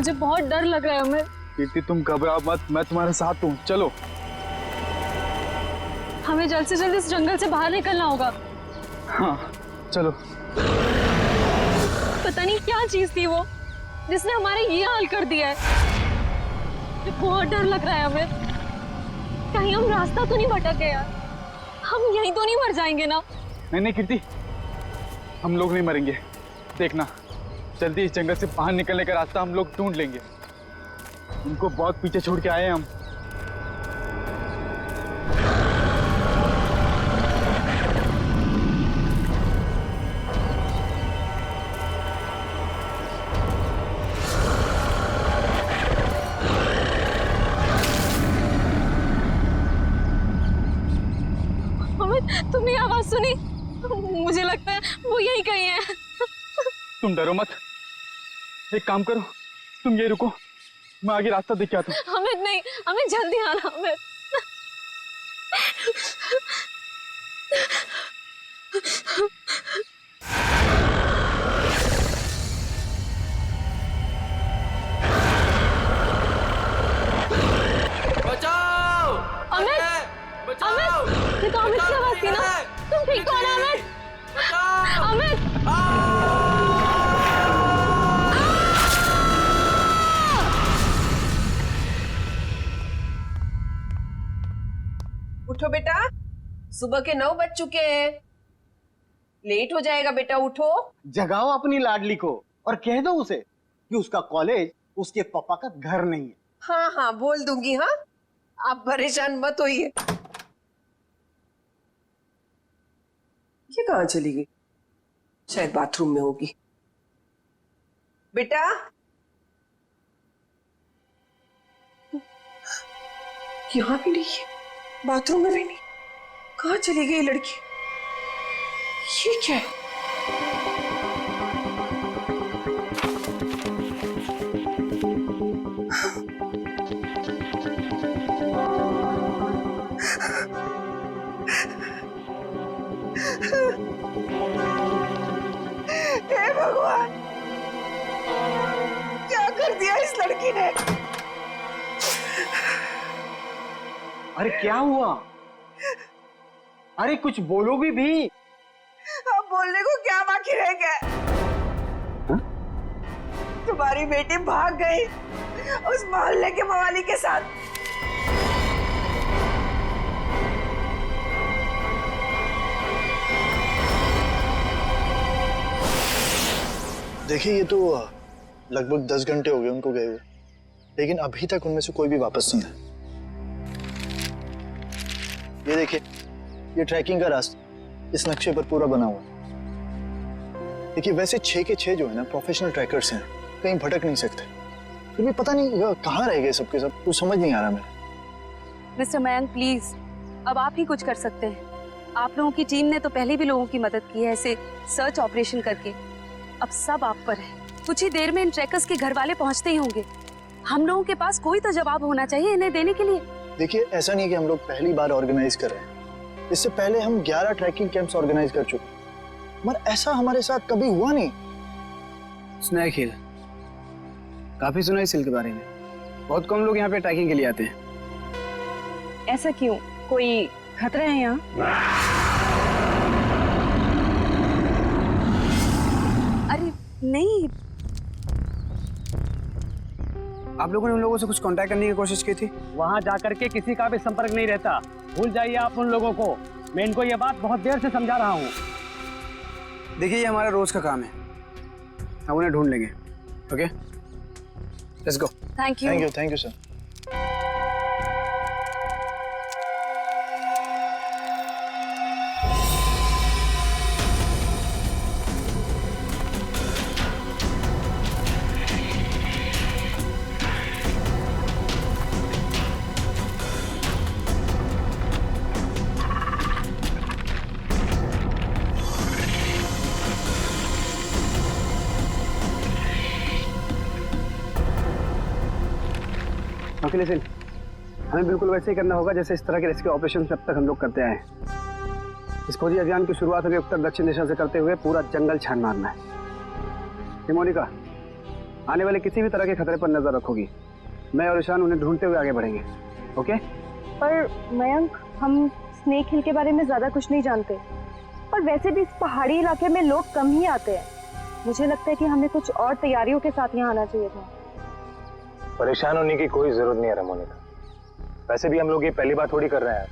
मुझे बहुत डर लग रहा है अमित। कीर्ति तुम घबराओ मत, मैं तुम्हारे साथ हूँ। चलो हमें जल्द से जल्द इस जंगल से बाहर निकलना होगा। हाँ चलो। पता नहीं क्या चीज थी वो जिसने हमारे ये हाल कर दिया है। मुझे बहुत डर लग रहा है अमित। कहीं हम रास्ता तो नहीं भटक गए यार? हम यहीं तो नहीं मर जाएंगे ना? नहीं नहीं कीर्ति, हम लोग नहीं मरेंगे। देखना, जल्दी इस जंगल से बाहर निकलने का रास्ता हम लोग ढूंढ लेंगे। उनको बहुत पीछे छोड़ के आए हैं हम। तुमने आवाज सुनी? मुझे लगता है वो यहीं कहीं है। तुम डरो मत, एक काम करो, तुम ये रुको, मैं आगे रास्ता देख के आता हूँ। अमित नहीं, अमित जल्दी आना अमित। बचाओ! अमित! बचाओ! अमित! ये तो अमित की आवाज थी ना? तुम ठीक हो ना अमित? बचाओ! अमित! उठो बेटा, सुबह के 9 बज चुके हैं। लेट हो जाएगा बेटा, उठो। जगाओ अपनी लाडली को और कह दो उसे कि उसका कॉलेज उसके पापा का घर नहीं है। हाँ हाँ बोल दूंगी। हाँ, आप परेशान मत होइए। ये कहाँ चली गई? शायद बाथरूम में होगी। बेटा, यहाँ भी नहीं है, बाथरूम में भी नहीं। कहाँ चली गई लड़की? ये क्या है? हे भगवान, क्या कर दिया इस लड़की ने? अरे क्या हुआ? अरे कुछ बोलो भी। अब बोलने को क्या बाकी रह गया? हा? तुम्हारी बेटी भाग गई उस मोहल्ले के मवाली के साथ। देखिए, ये तो लगभग 10 घंटे हो गए उनको गए हुए, लेकिन अभी तक उनमें से कोई भी वापस नहीं आया। ये देखिए, ये ट्रैकिंग का रास्ता इस नक्शे पर पूरा बना हुआ है। देखिए, वैसे 6 के 6 जो है ना प्रोफेशनल ट्रैकर्स हैं, कहीं भटक नहीं सकते। फिर भी पता नहीं कहाँ रह गए सबके सब, कुछ समझ नहीं आ रहा मेरा। मिस्टर मयंक प्लीज, अब आप ही कुछ कर सकते हैं। आप लोगों की टीम ने तो पहले भी लोगों की मदद की है ऐसे सर्च ऑपरेशन करके। अब सब आप पर है। कुछ ही देर में इन ट्रैकर्स के घर वाले पहुंचते ही होंगे। हम लोगों के पास कोई तो जवाब होना चाहिए इन्हें देने के लिए। देखिए, ऐसा नहीं कि हम लोग पहली बार ऑर्गेनाइज कर रहे हैं। इससे पहले हम 11 ट्रैकिंग कैंप्स ऑर्गेनाइज कर चुके, मगर ऐसा हमारे साथ कभी हुआ नहीं। सुना है खेल, काफी सुना है इस हिल के बारे में। बहुत कम लोग यहाँ पे ट्रैकिंग के लिए आते हैं। ऐसा क्यों? कोई खतरा है यहाँ? अरे नहीं। आप लोगों ने उन लोगों से कुछ कांटेक्ट करने की कोशिश की थी? वहां जाकर के किसी का भी संपर्क नहीं रहता। भूल जाइए आप उन लोगों को। मैं इनको ये बात बहुत देर से समझा रहा हूँ। देखिए, ये हमारा रोज का काम है, हम उन्हें ढूंढ लेंगे। Okay, let's go. Thank you. Thank you sir. Okay listen, हमें बिल्कुल वैसे ही करना होगा जैसे इस तरह के रेस्क्यू ऑपरेशन अब तक हम लोग करते आए हैं। इस फौजी अभियान की शुरुआत हमें उत्तर दक्षिण दिशा से करते हुए पूरा जंगल छान मारना है। मोनिका, आने वाले किसी भी तरह के खतरे पर नजर रखोगी। मैं और ईशान उन्हें ढूंढते हुए आगे बढ़ेंगे। ओके? पर मयंक, हम स्नेक हिल के बारे में ज्यादा कुछ नहीं जानते, और वैसे भी इस पहाड़ी इलाके में लोग कम ही आते हैं। मुझे लगता है कि हमें कुछ और तैयारियों के साथ यहाँ आना चाहिए था। परेशान होने की कोई जरूरत नहीं है रमोनिका। वैसे भी हम लोग ये पहली बार थोड़ी कर रहे हैं।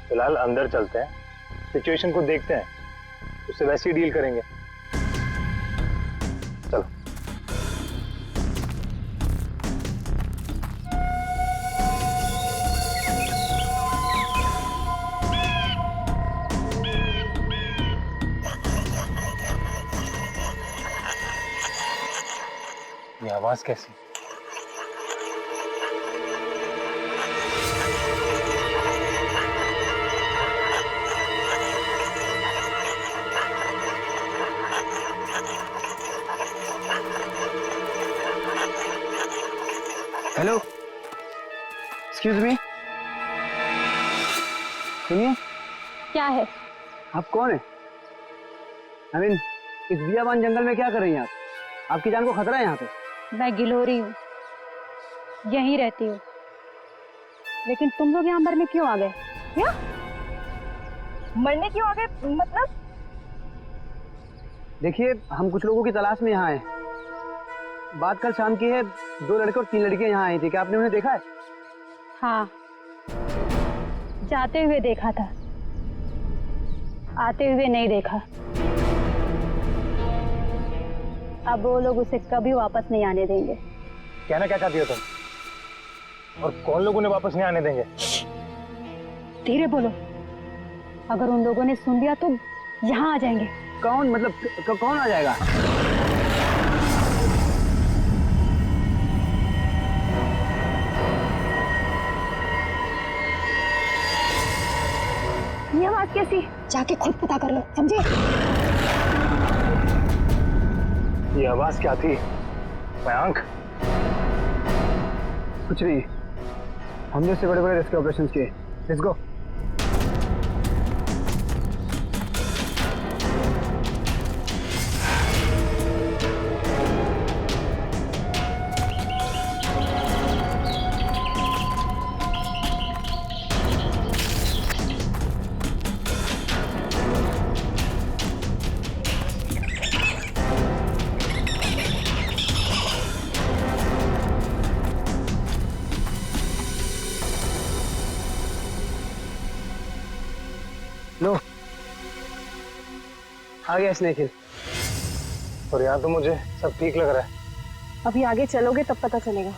फिलहाल अंदर चलते हैं, सिचुएशन को देखते हैं, उससे वैसे ही डील करेंगे। चलो। ये आवाज कैसी? हेलो, एक्सक्यूज मी, सुनिए। क्या है? आप कौन है? I mean, इस बियाबान जंगल में क्या कर रही हैं आप? आपकी जान को खतरा है यहाँ पे। मैं गिलोरी हूँ, यहीं रहती हूँ। लेकिन तुम लोग यहाँ मरने क्यों आ गए? क्या मरने क्यों आ गए? मतलब देखिए, हम कुछ लोगों की तलाश में यहाँ आए। बात कल शाम की है, 2 लड़के और 3 लड़कियां यहाँ आई थी। क्या आपने उन्हें देखा है? हाँ, जाते हुए देखा था, आते हुए नहीं देखा। अब वो लोग उसे कभी वापस नहीं आने देंगे। कहना क्या चाहती हो तुम? और कौन लोग उन्हें वापस नहीं आने देंगे? धीरे बोलो, अगर उन लोगों ने सुन लिया तो यहाँ आ जाएंगे। कौन? मतलब कौन आ जाएगा? ये आवाज कैसी? जाके खुद पता कर लो, समझे? ये आवाज क्या थी मयंक? कुछ नहीं, हमने इससे बड़े बड़े रेस्क्यू ऑपरेशंस किए। Let's go. लो, आ गया स्नेक हिल। और यहाँ तो मुझे सब ठीक लग रहा है। अभी आगे चलोगे तब पता चलेगा।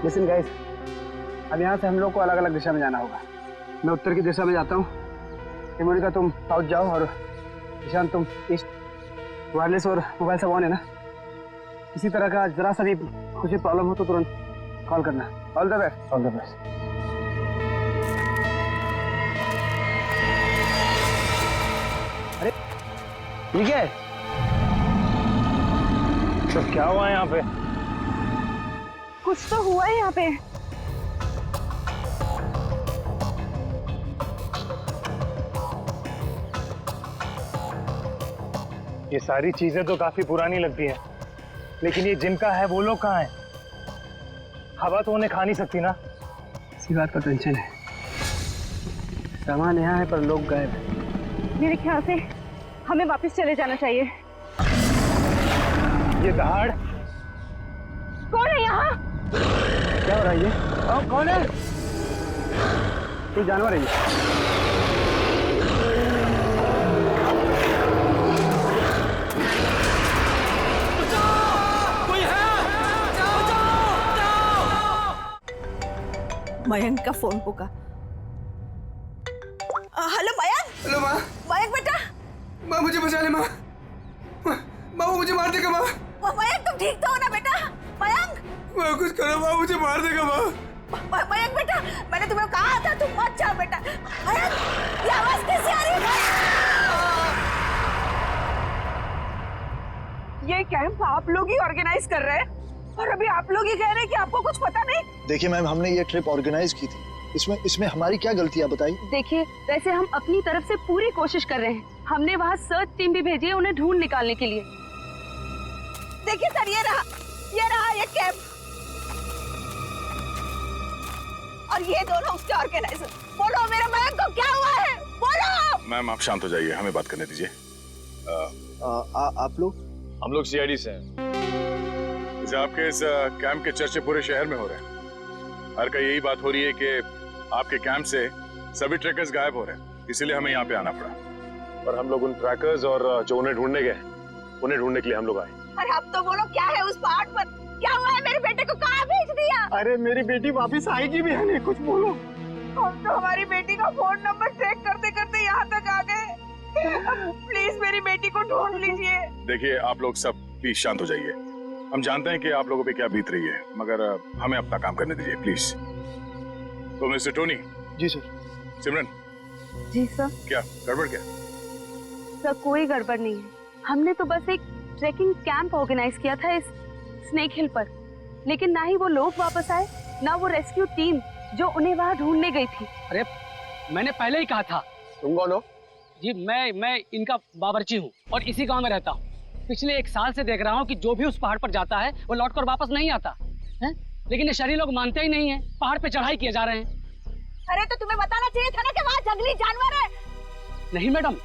लिसन गाइस, अब यहाँ से हम लोग को अलग अलग दिशा में जाना होगा। मैं उत्तर की दिशा में जाता हूँ, मोनिका तुम साउथ जाओ, और ईशान तुम ईस्ट। वायरलेस और मोबाइल सब ऑन है ना? किसी तरह का जरा सा भी कुछ प्रॉब्लम हो तो तुरंत कॉल करना। All the best. All the best. अरे ये क्या है? तो क्या हुआ यहाँ पे? कुछ तो हुआ है यहाँ पे। ये सारी चीजें तो काफी पुरानी लगती हैं, लेकिन ये जिनका है वो लोग कहाँ हैं? हवा तो उन्हें खा नहीं सकती ना? इसी बात का टेंशन है। सामान यहाँ है पर लोग गायब हैं। मेरे ख्याल से हमें वापस चले जाना चाहिए। ये दहाड़ कौन है यहाँ? क्या हो रहा है ये? कौन है? कोई जानवर है ये? मयंक का फोन होगा। हेलो मयंक। हेलो माँ। मयंक बेटा। माँ मुझे बचा ले माँ। माँ वो मुझे मार देगा माँ। मयंक तुम ठीक तो हो ना बेटा? मयंक। माँ कुछ करो माँ, मुझे मार देगा माँ। मयंक बेटा, मैंने तुम्हें कहा था तुम मत जाओ बेटा। मयंक, ये आवाज कैसे आ रही है? ये कैंप आप लोग ही ऑर्गेनाइज कर रहे हैं? और अभी आप लोग ये कह रहे हैं कि आपको कुछ पता नहीं। देखिए मैम, हमने ये ट्रिप ऑर्गेनाइज की थी, इसमें हमारी क्या गलती है बताइए। देखिए, वैसे हम अपनी तरफ से पूरी कोशिश कर रहे हैं। हमने वहाँ सर्च टीम भी भेजी है उन्हें ढूंढ निकालने के लिए। देखिए सर, ये कैंप और ये दोनों उसके ऑर्गेनाइजर। बोलो मेरे मयंक को क्या हुआ है, बोलो। मैम आप शांत हो जाइए, हमें बात करने दीजिए। आप लोग? हम लोग सीआईडी से हैं। जैसे आपके इस कैंप के चर्चे पूरे शहर में हो रहे हैं। हर का यही बात हो रही है कि आपके कैंप से सभी ट्रैकर्स गायब हो रहे हैं, इसीलिए हमें यहाँ पे आना पड़ा। और हम लोग उन ट्रैकर्स और जो उन्हें ढूंढने गए, उन्हें ढूंढने के लिए हम लोग आए। अरे अब तो बोलो, क्या है उस पहाड़ पर, क्या हुआ है? मेरे बेटे को कहाँ भेज दिया? अरे मेरी बेटी वापस आएगी भी है नहीं, कुछ बोलो। हम तो हमारी बेटी का फोन नंबर ट्रैक करते करते यहाँ तक आ गए। प्लीज मेरी बेटी को ढूंढ लीजिए। देखिए आप लोग सब प्लीज शांत हो जाइए। हम जानते हैं कि आप लोगों पे क्या बीत रही है, मगर हमें अपना काम करने दीजिए प्लीज। तो मिस्टर टोनी। जी सर। सिमरन। जी सर। क्या गड़बड़ क्या? सर कोई गड़बड़ नहीं है। हमने तो बस एक ट्रैकिंग कैंप ऑर्गेनाइज किया था इस स्नेक हिल पर, लेकिन ना ही वो लोग वापस आए, ना वो रेस्क्यू टीम जो उन्हें वहाँ ढूंढने गई थी। अरे मैंने पहले ही कहा था। तुम कौन हो? जी मैं इनका बावर्ची हूँ और इसी गांव में रहता हूँ। पिछले 1 साल से देख रहा हूँ कि जो भी उस पहाड़ पर जाता है वो लौटकर वापस नहीं आता है, लेकिन ये शहरी लोग मानते ही नहीं है। पहाड़ पे चढ़ाई किए जा रहे हैं। अरे तो तुम्हें बताना चाहिए था ना कि वहाँ जंगली जानवर है। नहीं मैडम,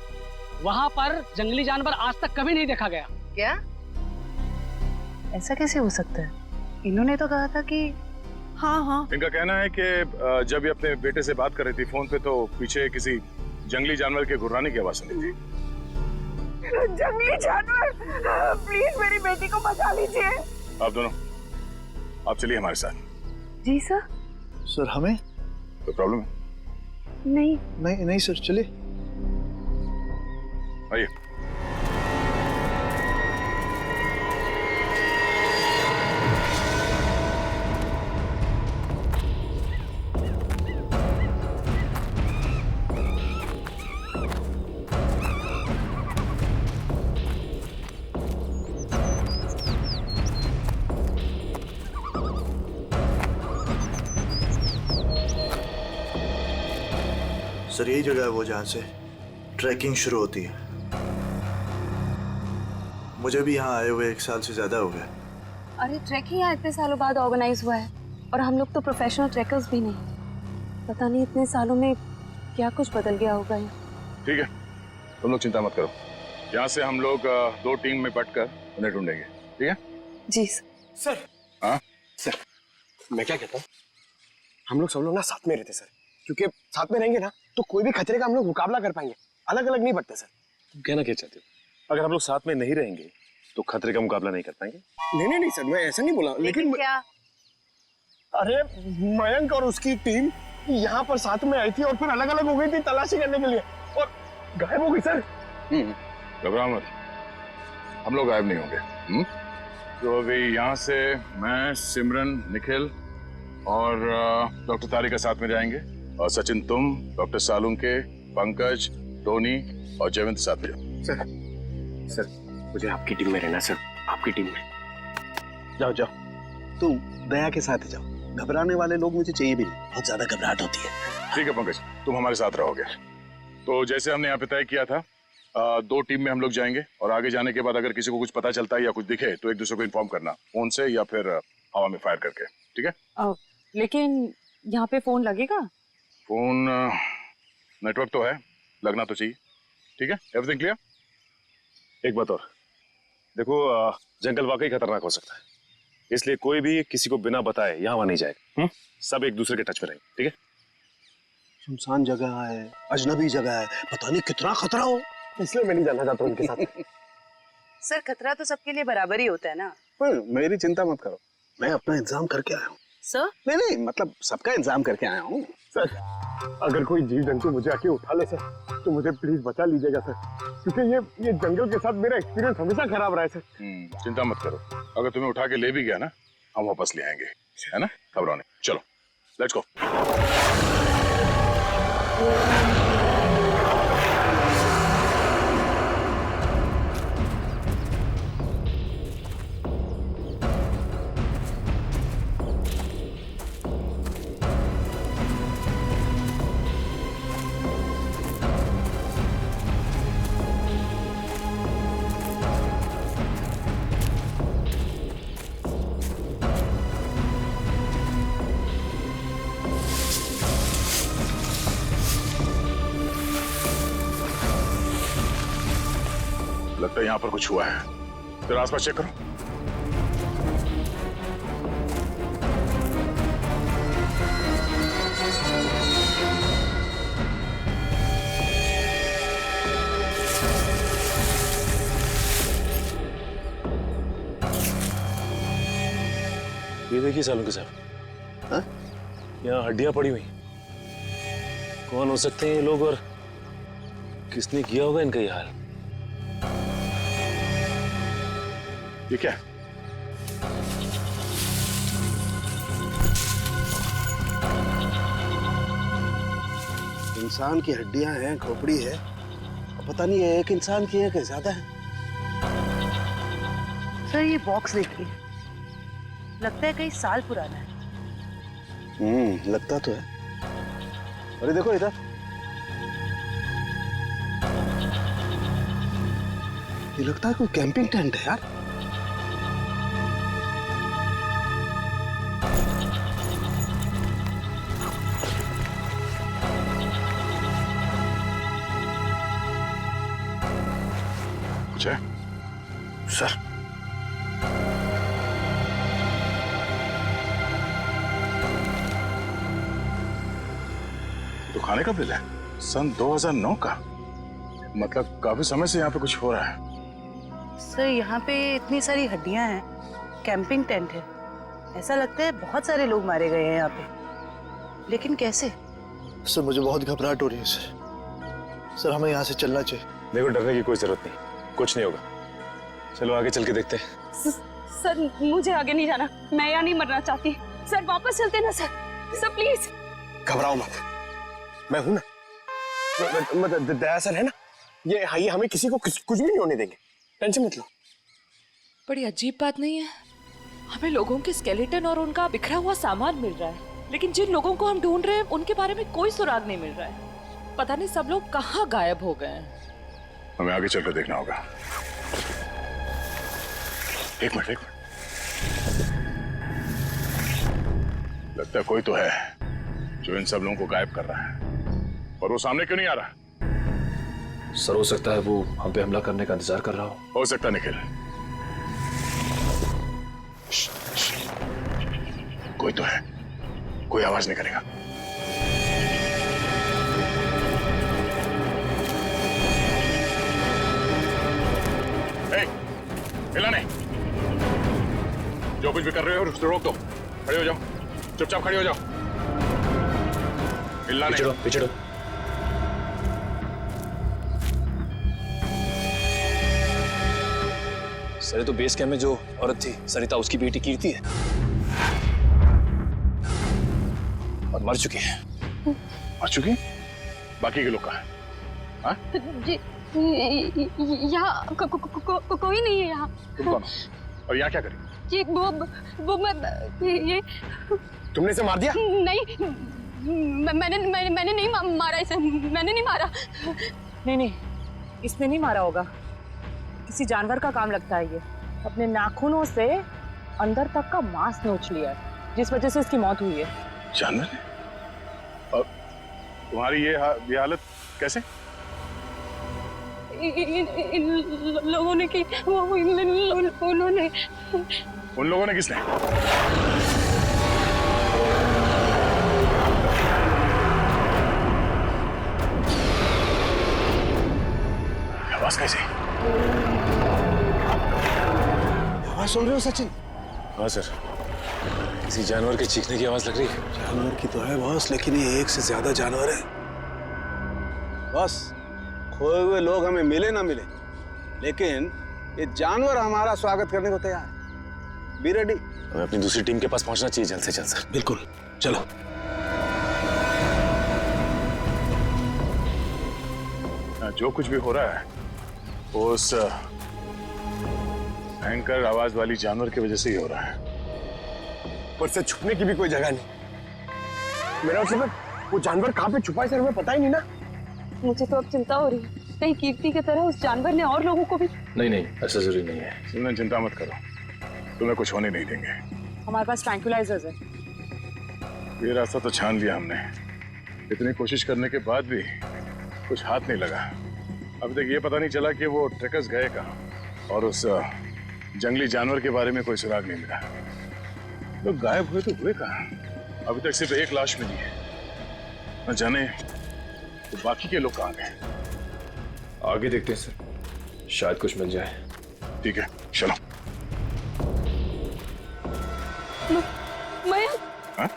वहाँ पर जंगली जानवर आज तक कभी नहीं देखा गया। क्या? ऐसा कैसे हो सकता है? इन्होंने तो कहा था कि हाँ। इनका कहना है कि जब ये अपने बेटे से बात कर रही थी फोन पे, तो पीछे किसी जंगली जानवर के गुर्राने की आवाज सुनी थी। जंगली जानवर, प्लीज मेरी बेटी को बचा लीजिए। आप दोनों, आप चलिए हमारे साथ। जी सर। सर हमें कोई प्रॉब्लम है? नहीं सर, चलिए। आइए। सर यही जगह है वो जहाँ से ट्रैकिंग शुरू होती है। मुझे भी यहाँ आए हुए 1 साल से ज्यादा हो गया। अरे ट्रैकिंग यहाँ इतने सालों बाद ऑर्गेनाइज हुआ है और हम लोग तो प्रोफेशनल ट्रैकर्स भी नहीं। पता नहीं इतने सालों में क्या कुछ बदल गया होगा यहाँ। ठीक है, तुम लोग चिंता मत करो। यहाँ से हम लोग 2 टीम में बंटकर उन्हें ढूंढेंगे, ठीक है? जी सर। हाँ सर, मैं क्या कहता हूँ, हम लोग सब लोग ना साथ में रहते सर, क्योंकि साथ में रहेंगे ना तो कोई भी खतरे का हम लोग मुकाबला कर पाएंगे। अलग अलग नहीं बढ़ते सर। तुम कहना क्या चाहते हो? अगर हम लोग साथ में नहीं रहेंगे तो खतरे का मुकाबला नहीं कर पाएंगे? नहीं सर, मैं ऐसा नहीं बोला, लेकिन क्या? अरे मयंक और उसकी टीम यहाँ पर साथ में आई थी और फिर अलग अलग हो गई थी तलाशी करने के लिए और गायब हो गई सर। घबराओ मत, हम लोग गायब नहीं होंगे। तो अभी यहाँ से मैं, सिमरन, निखिल और डॉक्टर तारिका साथ में जाएंगे, और सचिन तुम, डॉक्टर सालुंके, पंकज, टोनी और जयवंत साथ में जाओ। सर मुझे आपकी टीम में रहना सर, आपकी टीम में। जाओ तुम दया के साथ जाओ, घबराने वाले लोग मुझे चाहिए भी नहीं, बहुत ज्यादा घबराहट होती है। ठीक है पंकज, तुम हमारे साथ रहोगे। तो जैसे हमने यहाँ पे तय किया था, 2 टीम में हम लोग जाएंगे और आगे जाने के बाद अगर किसी को कुछ पता चलता है या कुछ दिखे तो एक दूसरे को इन्फॉर्म करना, फोन से या फिर हवा में फायर करके, ठीक है? लेकिन यहाँ पे फोन लगेगा? फोन नेटवर्क तो है, लगना तो चाहिए। ठीक है, एवरीथिंग क्लियर? एक बात और देखो, जंगल वाकई खतरनाक हो सकता है, इसलिए कोई भी किसी को बिना बताए यहाँ नहीं जाएगा। सब एक दूसरे के टच में रहेंगे, ठीक है? सुनसान जगह है, अजनबी जगह है, पता नहीं कितना खतरा हो, इसलिए मैं नहीं जाना चाहता उनके साथ। सर खतरा तो सबके लिए बराबर ही होता है ना। पर मेरी चिंता मत करो, मैं अपना इंतजाम करके आया हूँ। सर? नहीं मतलब सबका इंतजाम करके आया हूँ। सर अगर कोई जीव जंतु मुझे आके उठा ले सर तो मुझे प्लीज बचा लीजिएगा सर, क्योंकि ये जंगल के साथ मेरा एक्सपीरियंस हमेशा खराब रहा है सर। चिंता मत करो, अगर तुम्हें उठा के ले भी गया ना, हम वापस ले आएंगे, है ना? घबराओ नहीं, चलो लेट्स गो। लगता है यहाँ पर कुछ हुआ है। तेरा आसपास चेक करो। ये देखिए सालों के साहब, हाँ? यहाँ हड्डियां पड़ी हुई। कौन हो सकते हैं ये लोग और किसने किया होगा इनका ये हाल? ये क्या? इंसान की हड्डियां हैं, खोपड़ी है, पता नहीं एक इंसान की है कि ज्यादा है। सर ये बॉक्स देखिए, लगता है कई साल पुराना है। लगता तो है। अरे देखो इधर, ये लगता है कोई कैंपिंग टेंट है यार। कुछ है? सर तो खाने का बिल है सन 2009 का। मतलब काफी समय से यहाँ पे कुछ हो रहा है। सर यहाँ पे इतनी सारी हड्डियां हैं, कैंपिंग टेंट है, ऐसा लगता है बहुत सारे लोग मारे गए हैं यहाँ पे, लेकिन कैसे? सर मुझे बहुत घबराहट हो रही है सर। सर हमें यहाँ से चलना चाहिए। देखो डरने की कोई जरूरत नहीं, कुछ नहीं होगा। चलो आगे चल के देखते हैं। सर मुझे आगे नहीं जाना, मैं यहाँ नहीं मरना चाहती। सर वापस चलते ना सर, सर प्लीज। घबराओ मत, मैं हूं ना। दया सर है ना, ये हमें किसी को कुछ भी नहीं होने देंगे, टेंशन मत लो। बड़ी अजीब बात नहीं है, हमें लोगों के स्केलेटन और उनका बिखरा हुआ सामान मिल रहा है, लेकिन जिन लोगों को हम ढूंढ रहे हैं उनके बारे में कोई सुराग नहीं मिल रहा है। पता नहीं सब लोग कहाँ गायब हो गए हैं। हमें आगे चलकर देखना होगा। एक मिनट। लगता है कोई तो है जो इन सब लोगों को गायब कर रहा है, और वो सामने क्यों नहीं आ रहा? सर हो सकता है वो हम पे हमला करने का इंतजार कर रहा हो सकता है निखिल। कोई तो है, कोई आवाज नहीं करेगा। हिला नहीं, जो कुछ भी कर रहे हो उसको रोक दो। खड़े हो जाओ, चुपचाप खड़े हो जाओ, हिलना नहीं। पिछड़ो। सर तो बेस कैंप में जो औरत थी सरिता, उसकी बेटी कीर्ति है और मर चुकी है। मर चुकी? बाकी के लोग कहाँ हैं? हाँ? जी यहाँ कोई नहीं है यहाँ। तुम कौन हो? और यहाँ क्या करी? ये वो मैं ये तुमने इसे मार दिया? नहीं, मैंने नहीं मारा इसे, मैंने नहीं मारा। नहीं, इसने नहीं मारा होगा, किसी जानवर का काम लगता है। ये अपने नाखूनों से अंदर तक का मांस नोच लिया है, जिस वजह से इसकी मौत हुई है। जानवर ने? और तुम्हारी ये हालत कैसे? इन लोगों ने की, उन्होंने। उन लोगों ने किसने? आवाज कैसे? आवाज सुन रहे हो सचिन? हाँ सर, किसी जानवर के चीखने की आवाज लग रही है। जानवर की तो है बॉस, लेकिन ये एक से ज्यादा जानवर है। बस खोए हुए लोग हमें मिले ना मिले, लेकिन ये जानवर हमारा स्वागत करने को तैयार है। Be ready. हमें अपनी दूसरी टीम के पास पहुंचना चाहिए जल्द से जल्द सर। बिल्कुल, चलो। जो कुछ भी हो रहा है वो उस भयंकर आवाज वाली जानवर की वजह से ही हो रहा है। पर से छुपने की भी कोई जगह नहीं। मेरा मतलब वो जानवर कहाँ पे छुपा है सर, हमें पता ही नहीं ना। मुझे तो अब चिंता हो रही है, कहीं कीर्ति की तरह उस जानवर ने और लोगों को भी। नहीं, ऐसा जरूरी नहीं है। तुमने चिंता मत करो, तुम्हें कुछ होने नहीं देंगे। हमारे पास ट्रैंक्विलाइजर्स है। ये रास्ता तो छान लिया हमने, इतनी कोशिश करने के बाद भी कुछ हाथ नहीं लगा। अभी तक ये पता नहीं चला कि वो ट्रैकर्स गए कहाँ और उस जंगली जानवर के बारे में कोई सुराग नहीं मिला। लोग गायब हुए तो हुए कहाँ? अभी तक सिर्फ एक लाश मिली है, न जाने तो बाकी के लोग कहाँ गए। आगे देखते हैं सर, शायद कुछ मिल जाए। ठीक है, चलो। मयंक। हाँ?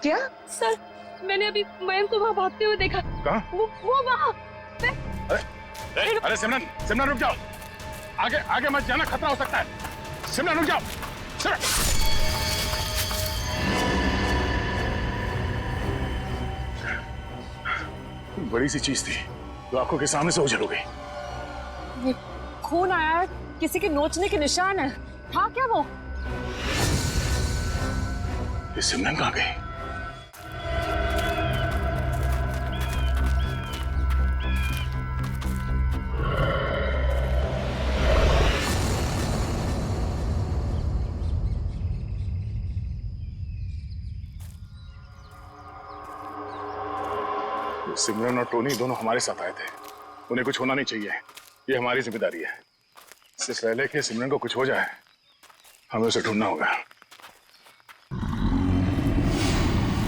क्या? सर, मैंने अभी मयंक को वहाँ भागते हुए देखा। कहाँ? वो वहाँ। अरे सिमरन, सिमरन रुक जाओ। आगे आगे मत जाना, खतरा हो सकता है। सिमरन रुक जाओ। सिमरन। बड़ी सी चीज थी जो आंखों के सामने से ओझल हो गई। खून आया है, किसी के नोचने के निशान है। था क्या वो? ये सिमरन कहाँ गई? सिमरन और टोनी दोनों हमारे साथ आए थे। उन्हें कुछ होना नहीं चाहिए, ये हमारी जिम्मेदारी है। इससे पहले कि सिमरन को कुछ हो जाए, हमें उसे ढूंढना होगा।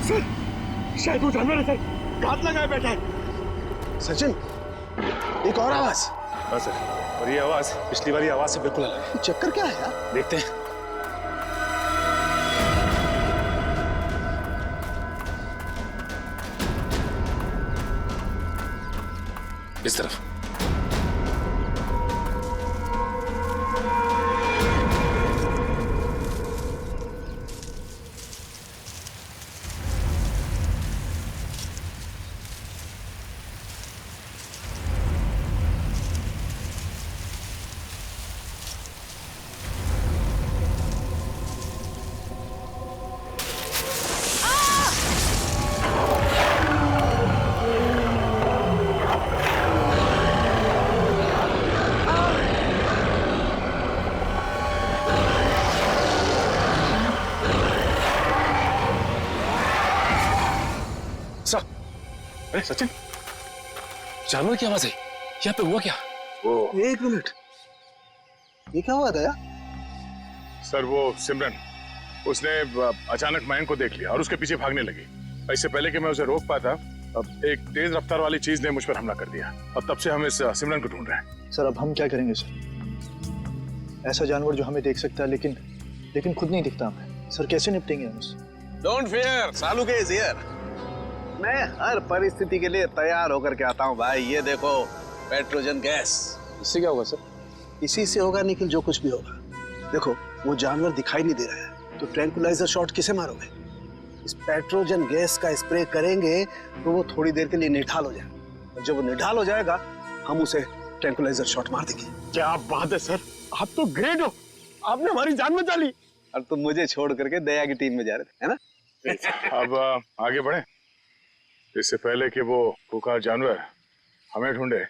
सर, शायद वो जानवर है सर, घात लगाए बैठा है। सचिन, एक और आवाज। हाँ सर, और ये आवाज पिछली वाली आवाज से बिल्कुल अलग है। चक्कर क्या है यार? देखते हैं। इस तरफ। अरे सचिन, जानवर की आवाज है। यहाँ पे हुआ क्या? वो एक मिनट, ये क्या हुआ था यार? सर, वो सिमरन, उसने अचानक मयंक को देख लिया और उसके पीछे भागने लगी। इससे पहले कि मैं उसे रोक पाता, अब एक तेज रफ्तार वाली चीज ने मुझ पर हमला कर दिया और तब से हम इस सिमरन को ढूंढ रहे हैं। सर, अब हम क्या करेंगे सर? ऐसा जानवर जो हमें देख सकता है लेकिन खुद नहीं दिखता हमें। सर, कैसे निपटेंगे हम उससे? डोंट फियर, सालू के इज हियर। मैं हर परिस्थिति के लिए तैयार होकर के आता हूँ भाई। ये देखो, पेट्रोजन गैस। इससे क्या होगा सर? इसी से होगा निखिल, जो कुछ भी होगा। देखो, वो जानवर दिखाई नहीं दे रहा है, तो ट्रैंकुलाइजर शॉट किसे मारोगे? इस पेट्रोजन गैस का स्प्रे करेंगे तो वो थोड़ी देर के लिए निढाल हो जाएगा, और जब वो निढाल हो जाएगा हम उसे ट्रैंकुलाइजर शॉट मार देंगे। क्या बात है सर, आप तो ग्रेट हो, आपने हमारी जान बचा ली। और तुम मुझे छोड़ करके दया की टीम में जा रहे थे, है ना? अब आगे बढ़े, इससे पहले कि वो खुंखार जानवर हमें ढूंढे,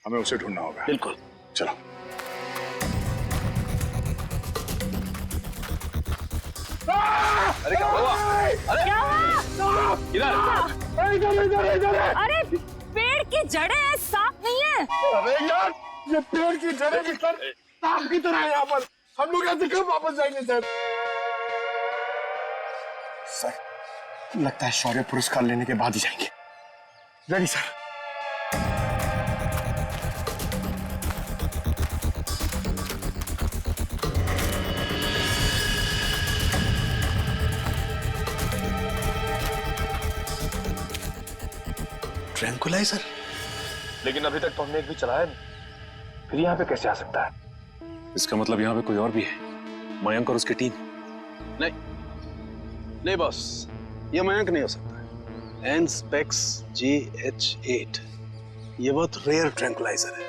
हमें उसे ढूंढना होगा। बिल्कुल, चलो। अरे क्या हुआ? अरे क्या हुआ? इधर। अरे पेड़ की जड़ें हैं, सांप नहीं है। अरे यार, ये पेड़ की जड़ें भी सर सांप की तरह है यहाँ पर। हम लोग यहाँ से कब वापस जाएंगे सर? सर, लगता है शौर्य पुरस्कार लेने के बाद ही जाएंगे। Ready sir. ट्रैंकुलाइजर? लेकिन अभी तक तो हमने एक भी चलाया नहीं, फिर यहाँ पे कैसे आ सकता है? इसका मतलब यहाँ पे कोई और भी है, मयंक और उसकी टीम। नहीं बॉस, ये मयंक नहीं हो सकता। एनस्पेक्स GH8 ये बहुत रेयर ट्रैंकुलाइजर है,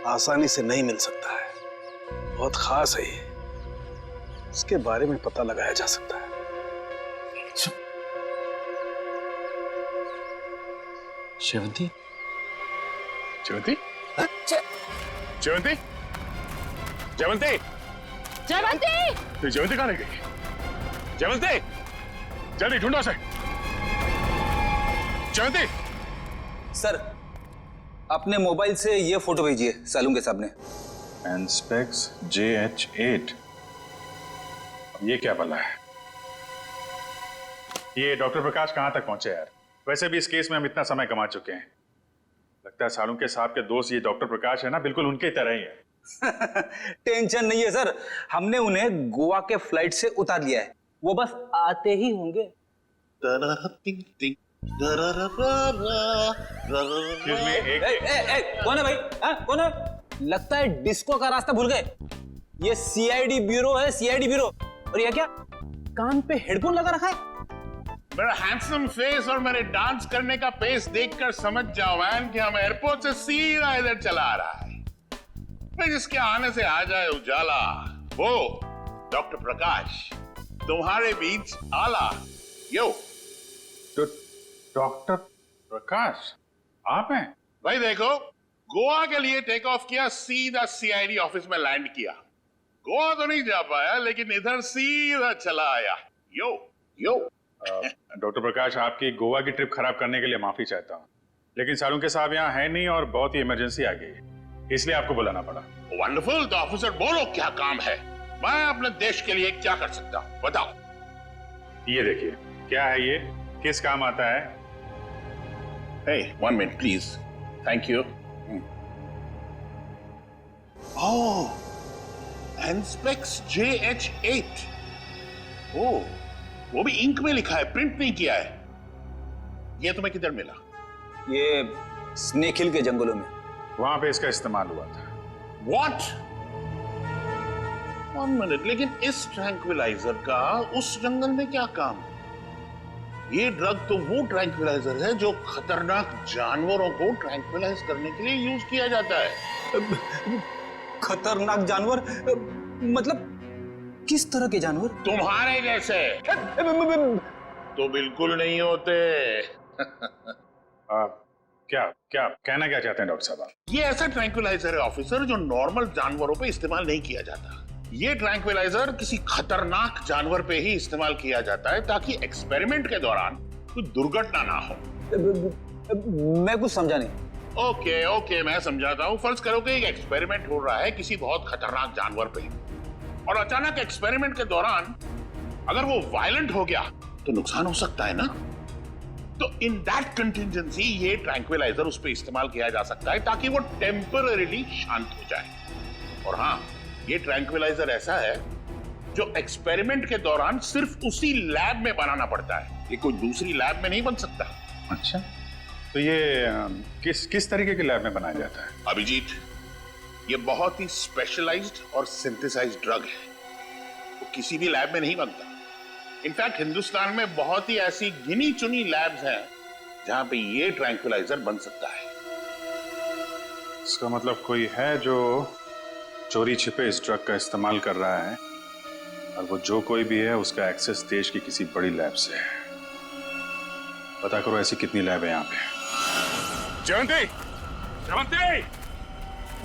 आसानी से नहीं मिल सकता है, बहुत खास है ये। इसके बारे में पता लगाया जा सकता है। शेवंती? जयवंती? जयवंती? जयवंती? जयवंती! तो जयवंती कहाँ रह गई? जयवंती! जल्दी ढूंढो उसे। जयवंती! सर, अपने मोबाइल से ये फोटो भेजिए सालून के सामने। एनस्पेक्स JH8, ये क्या बला है? ये डॉक्टर प्रकाश कहाँ तक पहुंचे यार? वैसे भी इस केस में हम इतना समय कमा चुके हैं। लगता है सालून के साहब के दोस्त ये डॉक्टर प्रकाश है ना, बिल्कुल उनके तरह ही है। टेंशन नहीं है सर, हमने उन्हें गोवा के फ्लाइट से उतार लिया है, वो बस आते ही होंगे। कौन है भाई? कौन है? लगता है डिस्को का रास्ता भूल गए। ये CID ब्यूरो है, CID ब्यूरो। और ये क्या कान पे हेडफोन लगा रखा है? मेरा हैंडसम फेस और मेरे डांस करने का पेस देखकर समझ जाओ मैन कि हम एयरपोर्ट से सीधा इधर चला आ रहा है। फिर जिसके आने से आ जाए उजाला, वो डॉक्टर प्रकाश तुम्हारे बीच आला। यो डॉक्टर प्रकाश आप हैं? भाई देखो, गोवा के लिए टेक ऑफ किया, सीधा CID ऑफिस में लैंड किया। गोवा तो नहीं जा पाया, लेकिन इधर सीधा चला आया। यो यो डॉक्टर प्रकाश, आपकी गोवा की ट्रिप खराब करने के लिए माफी चाहता हूँ, लेकिन सालून के साहब यहाँ है नहीं और बहुत ही इमरजेंसी आ गई है, इसलिए आपको बुलाना पड़ा। वंडरफुल। तो ऑफिसर बोलो क्या काम है? मैं अपने देश के लिए क्या कर सकता हूँ, बताओ। ये देखिए, क्या है ये, किस काम आता है? Hey, 1 minute please. Thank you. Oh, Anspex JH8. Oh, वो भी इंक में लिखा है, प्रिंट नहीं किया है। ये तुम्हें किधर मिला? ये स्नेक हिल के जंगलों में, वहां पे इसका इस्तेमाल हुआ था। What? 1 minute, लेकिन इस ट्रैंक्विलाइजर का उस जंगल में क्या काम? ये ड्रग तो वो ट्रैंक्विलाइजर है जो खतरनाक जानवरों को ट्रैंक्विलाइज करने के लिए यूज किया जाता है। खतरनाक जानवर मतलब किस तरह के जानवर? तुम्हारे जैसे तो बिल्कुल नहीं होते। क्या क्या कहना क्या चाहते हैं डॉक्टर साहब? ये ऐसा ट्रैंक्विलाइजर है ऑफिसर जो नॉर्मल जानवरों पे इस्तेमाल नहीं किया जाता। ये ट्रैंक्विलाइजर किसी खतरनाक जानवर पे ही इस्तेमाल किया जाता है ताकि एक्सपेरिमेंट के दौरान कोई दुर्घटना ना हो। मैं कुछ समझा नहीं। ओके, मैं समझाता हूँ। फर्ज करो कि एक एक्सपेरिमेंट हो रहा है किसी बहुत खतरनाक जानवर पे, और अचानक एक्सपेरिमेंट के दौरान अगर वो वायलेंट हो गया तो नुकसान हो सकता है ना। तो इन दैट कंटिजेंसी ये ट्रैंक्विलाइजर उस पर इस्तेमाल किया जा सकता है ताकि वो टेम्पररीली शांत हो जाए। और हाँ, ये ट्रैंक्विलाइजर ऐसा है जो एक्सपेरिमेंट के दौरान सिर्फ उसी लैब में बनाना पड़ता है, ये कोई दूसरी लैब में नहीं बन सकता। अच्छा, तो ये किस तरीके के लैब में बनाया जाता है? अभिजीत, ये बहुत ही स्पेशलाइज्ड और सिंथेसाइज्ड ड्रग है, वो किसी भी लैब में नहीं बनता। इनफैक्ट हिंदुस्तान में बहुत ही ऐसी गिनी चुनी लैब्स हैं जहां पे ये ट्रैंक्विलाइजर बन सकता है। इसका मतलब कोई है जो चोरी छिपे इस ड्रग का इस्तेमाल कर रहा है, और वो जो कोई भी है उसका एक्सेस देश की किसी बड़ी लैब से है। पता करो ऐसी कितनी लैब है यहाँ पे। जयंती! जयंती!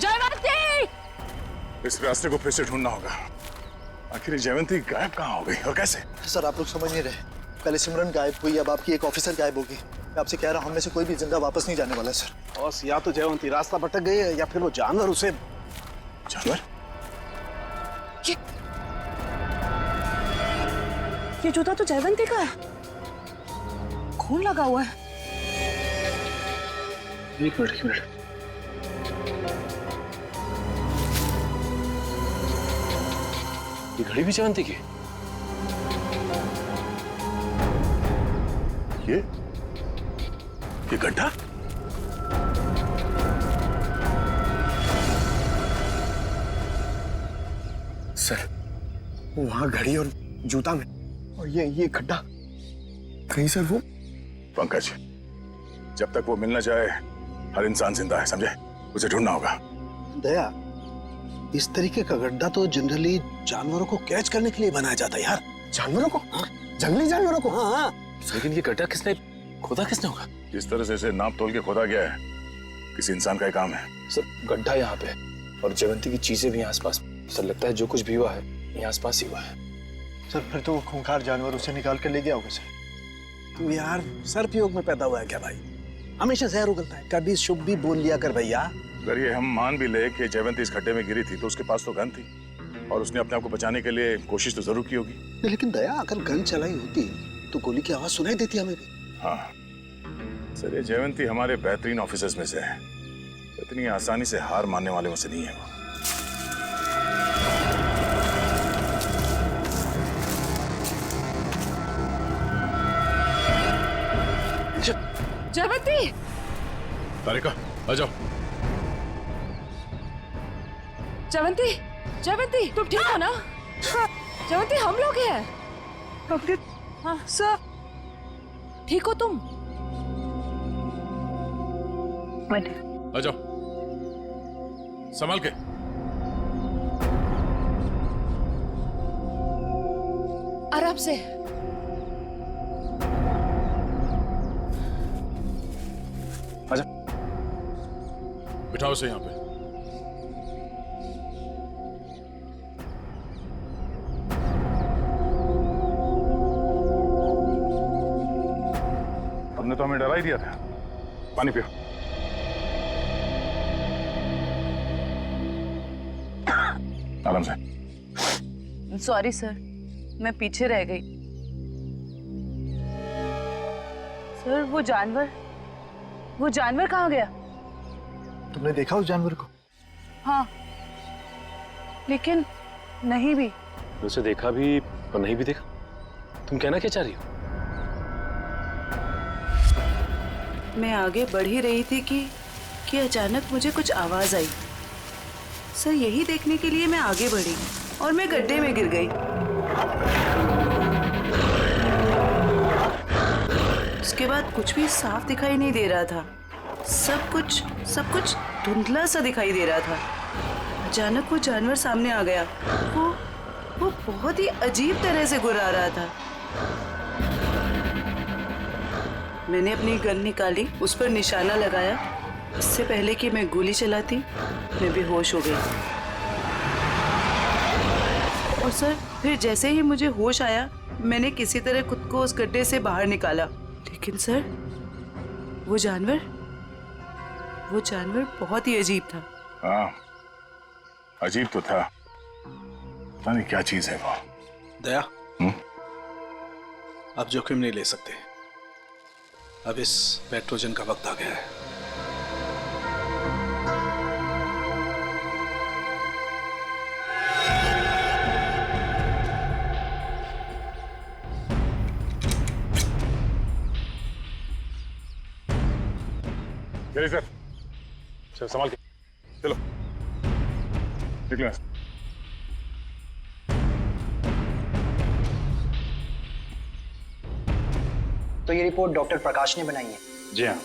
जयंती! इस रास्ते को फिर से ढूंढना होगा। आखिर जयंती गायब कहाँ हो गई और कैसे? सर, आप लोग समझ नहीं रहे। पहले सिमरन गायब हुई, अब आपकी एक ऑफिसर गायब होगी। मैं आपसे कह रहा हूँ, हम में से कोई भी जिंदा वापस नहीं जाने वाला है सर। बॉस, या तो जयवंती रास्ता भटक गई है या फिर वो जानवर उसे। जानवर? ये जूता तो जयवंती का है, खून लगा हुआ है। एक मिनट। ये घड़ी भी जयवंती की? ये गड्ढा? सर, वहां घड़ी और जूता में, और ये गड्ढा कहीं सर वो। पंकज, जब तक वो मिलना चाहे हर इंसान जिंदा है, समझे? उसे ढूंढना होगा। दया, इस तरीके का गड्ढा तो जनरली जानवरों को कैच करने के लिए बनाया जाता है यार। जानवरों को? हाँ, जंगली जानवरों को। हाँ। लेकिन ये गड्ढा किसने होगा? जिस तरह से इसे नाप तोल के खोदा गया है, किसी इंसान का ही काम है। सर, गड्ढा यहाँ पे और जयवंती की चीजें भी आसपास। सर, लगता है जो कुछ भी हुआ है यहाँ आसपास ही हुआ है। सर, फिर तो वो खूंखार जानवर उसे निकाल कर ले गया होगा सर। तू यार सर्पयोग में पैदा हुआ है क्या भाई? हमेशा जहर उगलता है, कभी शुभ भी बोल लिया कर भैया। अगर ये हम मान भी ले कि जयवंती इस खड्डे में गिरी थी तो उसके पास तो गन थी और उसने अपने आप को बचाने के लिए कोशिश तो जरूर की होगी। लेकिन दया, अगर गन चलाई होती तो गोली की आवाज सुनाई देती हमें भी। हाँ सर, ये जयवंती हमारे बेहतरीन ऑफिसर्स में से है, इतनी आसानी से हार मानने वाले में से नहीं है वो। जयवंती, तारिका आ जाओ। जयवंती, जयवंती तुम ठीक हो ना? जयवंती हम लोग हैं। डॉक्टर, हाँ सर ठीक हो तुम? आ जाओ, संभाल के। आराम से। आजा, बिठाओ से यहाँ पे। तुमने तो हमें डरा ही दिया था। पानी पियो। आराम से। सॉरी सर, मैं पीछे रह गई। सर वो जानवर कहाँ गया? तुमने देखा उस जानवर को? हाँ, लेकिन नहीं भी। उसे देखा भी और नहीं भी देखा। तुम कहना क्या चाह रही हो? मैं आगे बढ़ ही रही थी कि अचानक मुझे कुछ आवाज आई। सर यही देखने के लिए मैं आगे बढ़ी और मैं गड्ढे में गिर गई। उसके बाद कुछ भी साफ दिखाई नहीं दे रहा था। सब कुछ धुंधला सा दिखाई दे रहा था। अचानक वो जानवर सामने आ गया। वो बहुत ही अजीब तरह से गुर्रा रहा था। मैंने अपनी गन निकाली, उस पर निशाना लगाया। इससे पहले कि मैं गोली चलाती, मैं बेहोश हो गई। और सर फिर जैसे ही मुझे होश आया, मैंने किसी तरह खुद को उस गड्ढे से बाहर निकाला। लेकिन सर वो जानवर बहुत ही अजीब था। हाँ, अजीब तो था। पता नहीं क्या चीज है वो। दया, अब जोखिम नहीं ले सकते। अब इस पेट्रोजन का वक्त आ गया है। चलिए सर, चलो संभाल के चलो, निकलो। तो ये रिपोर्ट डॉक्टर प्रकाश ने बनाई है? जी हाँ।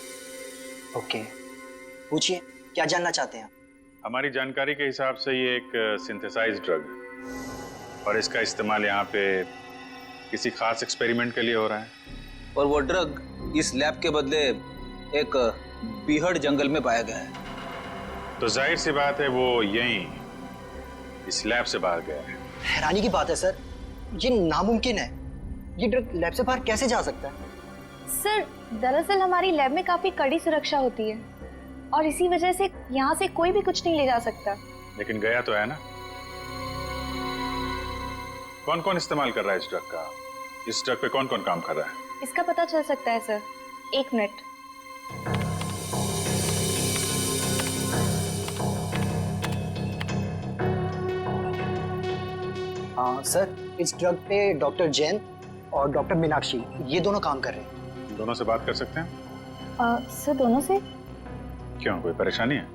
ओके, पूछिए क्या जानना चाहते हैं? हमारी जानकारी के हिसाब से ये एक सिंथेसाइज्ड ड्रग है और इसका इस्तेमाल यहाँ पे किसी खास एक्सपेरिमेंट के लिए हो रहा है। और वो ड्रग इस लैब के बदले एक बीहड़ जंगल में पाया गया है। तो जाहिर सी बात है वो यहीं इस लैब से बाहर गया है। हैरानी की बात है सर, ये नामुमकिन है। ये ड्रग लैब से बाहर कैसे जा सकता है? सर दरअसल हमारी लैब में काफी कड़ी सुरक्षा होती है और इसी वजह से यहाँ से कोई भी कुछ नहीं ले जा सकता। लेकिन गया तो है ना। कौन कौन इस्तेमाल कर रहा है इस ड्रग का? इस ड्रग पे कौन कौन काम कर रहा है? इसका पता चल सकता है सर। 1 मिनट। सर इस ड्रग पे डॉक्टर जैन और डॉक्टर मीनाक्षी ये दोनों काम कर रहे हैं। दोनों से बात कर सकते हैं? सर दोनों से? क्यों, कोई परेशानी है?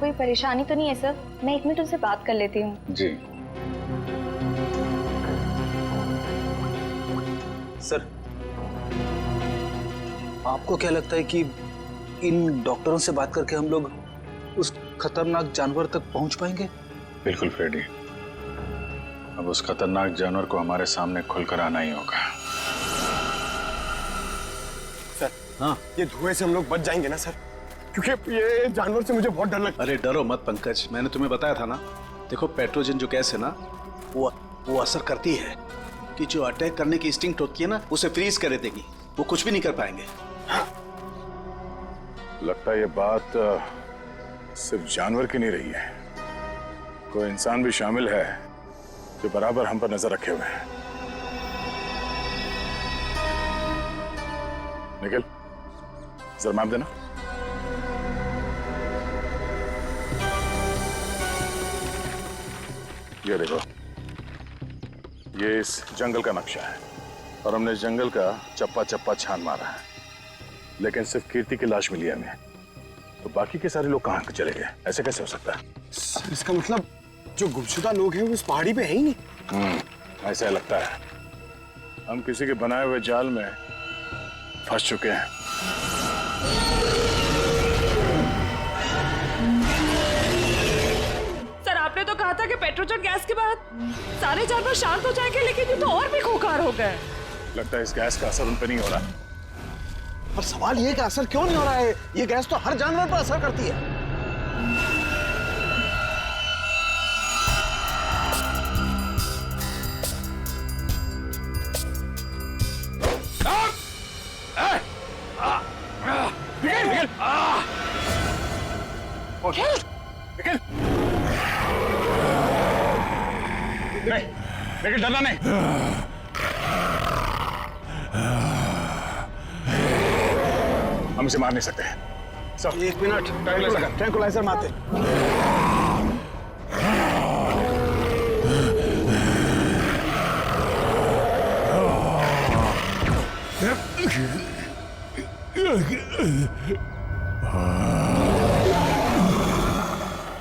कोई परेशानी तो नहीं है सर, मैं 1 मिनट उनसे बात कर लेती हूँ। जी सर, आपको क्या लगता है कि इन डॉक्टरों से बात करके हम लोग उस खतरनाक जानवर तक पहुंच पाएंगे? बिल्कुल फ्रेडी, अब उस खतरनाक जानवर को हमारे सामने खुलकर आना ही होगा। सर, हाँ, ये धुएं से हम लोग बच जाएंगे ना सर? क्योंकि ये जानवर से मुझे बहुत डर लगता है। अरे डरो मत पंकज, मैंने तुम्हें बताया था ना। देखो पेट्रोजन जो गैस है ना, वो असर करती है कि जो अटैक करने की इंस्टिंक्ट होती है ना, उसे फ्रीज कर देगी। वो कुछ भी नहीं कर पाएंगे। लगता है ये बात सिर्फ जानवर की नहीं रही है, कोई इंसान भी शामिल है जो बराबर हम पर नजर रखे हुए हैं। निखिल, जरा मैप देना। ये देखो, ये इस जंगल का नक्शा है और हमने इस जंगल का चप्पा चप्पा छान मारा है, लेकिन सिर्फ कीर्ति की लाश मिली है हमें। तो बाकी के सारे लोग कहाँ चले गए? ऐसे कैसे हो सकता है? सर, इसका मतलब जो गुमशुदा लोग हैं वो उस पहाड़ी पे है ही नहीं। ऐसा लगता है हम किसी के बनाए हुए जाल में फंस चुके हैं। सर, आपने तो कहा था कि पेट्रोजन गैस के बाद सारे जानवर शांत हो जाएंगे, लेकिन ये तो और भी खूंखार हो गए। लगता है इस गैस का असर उन पर नहीं हो रहा। पर सवाल ये कि असर क्यों नहीं हो रहा है? ये गैस तो हर जानवर पर असर करती है। लेकिन डरना नहीं। हम इसे मार नहीं सकते। सब 1 मिनट, ट्रैंकुलाइजर मारते।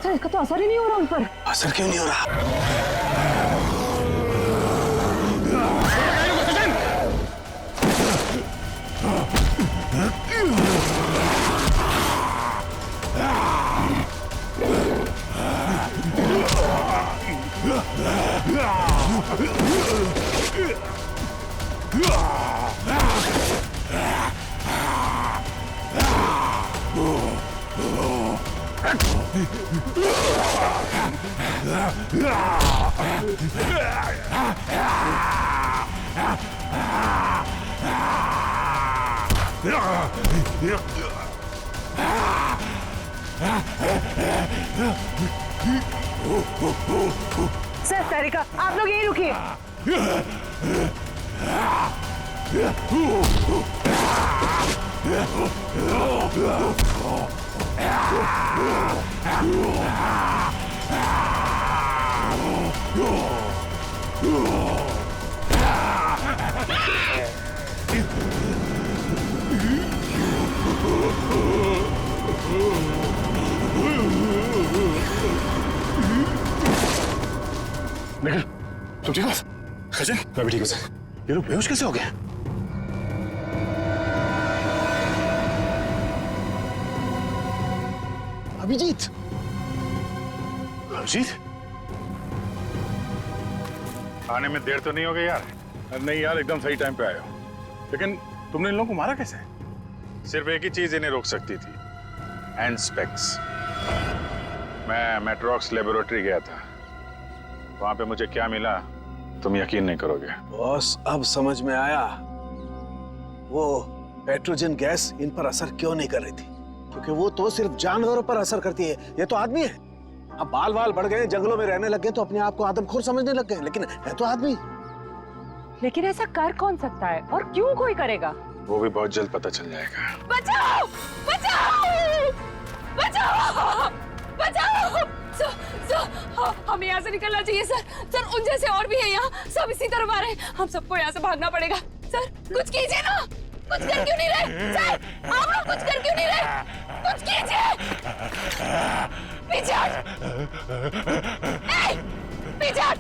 सर, इसका तो असर ही नहीं हो रहा उन पर। असर क्यों नहीं हो रहा? सर, तारिका, आप लोग यहीं रुकिए। निखिल, तुम ठीक हो? खजन, मैं भी ठीक हूँ सर। ये लोग बेहोश कैसे हो गए? अभिजीत, अभिजीत, आने में देर तो नहीं हो गई यार? नहीं यार, एकदम सही टाइम पे आए हो। लेकिन तुमने इन लोगों को मारा कैसे? सिर्फ एक ही चीज इन्हें रोक सकती थी, एंस्पेक्स। मैं मेट्रोक्स लेबोरेटरी गया था, वहां पे मुझे क्या मिला तुम यकीन नहीं करोगे। बॉस, अब समझ में आया वो पेट्रोजन गैस इन पर असर क्यों नहीं कर रही थी। क्योंकि वो तो सिर्फ जानवरों पर असर करती है, ये तो आदमी है। अब बाल बाल बढ़ गए, जंगलों में रहने लग गए तो अपने आप को आदमखोर समझने लग गए, लेकिन है तो आदमी। लेकिन ऐसा कर कौन सकता है और क्यों कोई करेगा? वो भी बहुत जल्द पता चल जाएगा। बचाओ! बचाओ! बचाओ! बचाओ! हमें यहाँ से निकलना चाहिए सर। सर, उन जैसे और भी है यहाँ, सब इसी तरफ आ रहे हैं। हम सबको यहाँ से भागना पड़ेगा। सर, कुछ कीजिए ना। कुछ कर क्यों नहीं रहे? सर, आप लोग कुछ कर क्यों नहीं रहे? कुछ कीजिए। पीछे हट। पीछे हट।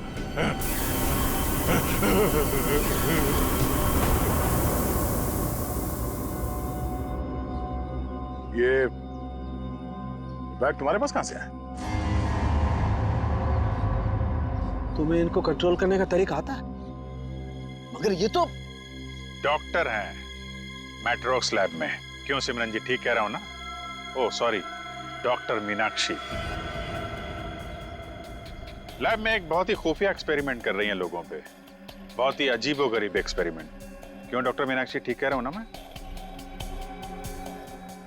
ये बैग तुम्हारे पास कहां से है? तुम्हें इनको कंट्रोल करने का तरीका आता है? मगर ये तो डॉक्टर हैं मैट्रोक्स लैब में। क्यों सिमरन जी, ठीक कह रहा हूं ना? Oh sorry, doctor Meenakshi. Lab में एक बहुत ही खुफिया एक्सपेरिमेंट कर रही हैं लोगों पे, बहुत ही अजीबोगरीब एक्सपेरिमेंट। क्यों डॉक्टर मीनाक्षी, ठीक कह रहा हूं ना मैं?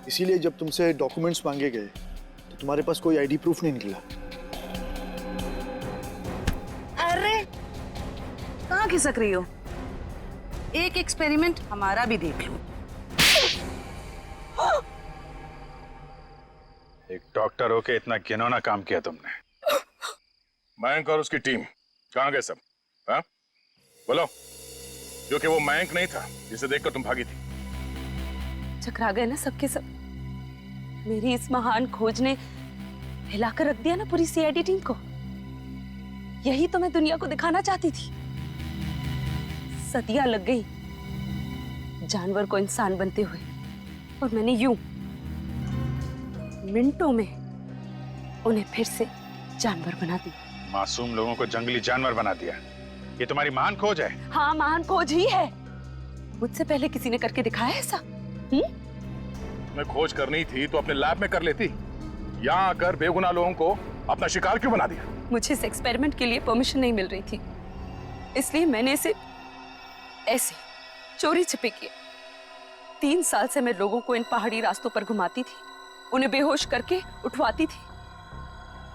इसीलिए जब तुमसे डॉक्यूमेंट्स मांगे गए तो तुम्हारे पास कोई आईडी प्रूफ नहीं निकला। अरे कहाँ खिसक रही हो? एक एक्सपेरिमेंट हमारा भी देख लो। एक डॉक्टर होके इतना घिनौना काम किया तुमने। मयंक और उसकी टीम कहाँ गए सब? हाँ बोलो, क्योंकि वो मयंक नहीं था जिसे देखकर तुम भागी थी। चकरा गए ना सबके सब। मेरी इस महान खोज ने हिलाकर रख दिया ना पूरी सीआईडी टीम को। यही तो मैं दुनिया को दिखाना चाहती थी। सदियां लग गई जानवर को इंसान बनते हुए, और मैंने यूं मिनटों में उन्हें फिर से जानवर बना दिया। मासूम लोगों को जंगली जानवर बना दिया। ये तुम्हारी महान खोज है? हाँ, महान खोज ही है। मुझसे पहले किसी ने करके दिखाया ऐसा? मैं खोज करनी थी तो अपने लैब में कर लेती। यहाँ आकर बेगुनाह लोगों को अपना शिकार क्यों बना दिया? मुझे इस एक्सपेरिमेंट के लिए परमिशन नहीं मिल रही थी, इसलिए मैंने इसे ऐसे चोरी छिपे किया। 3 साल से मैं लोगों को इन पहाड़ी रास्तों पर घुमाती थी, उन्हें बेहोश करके उठवाती थी,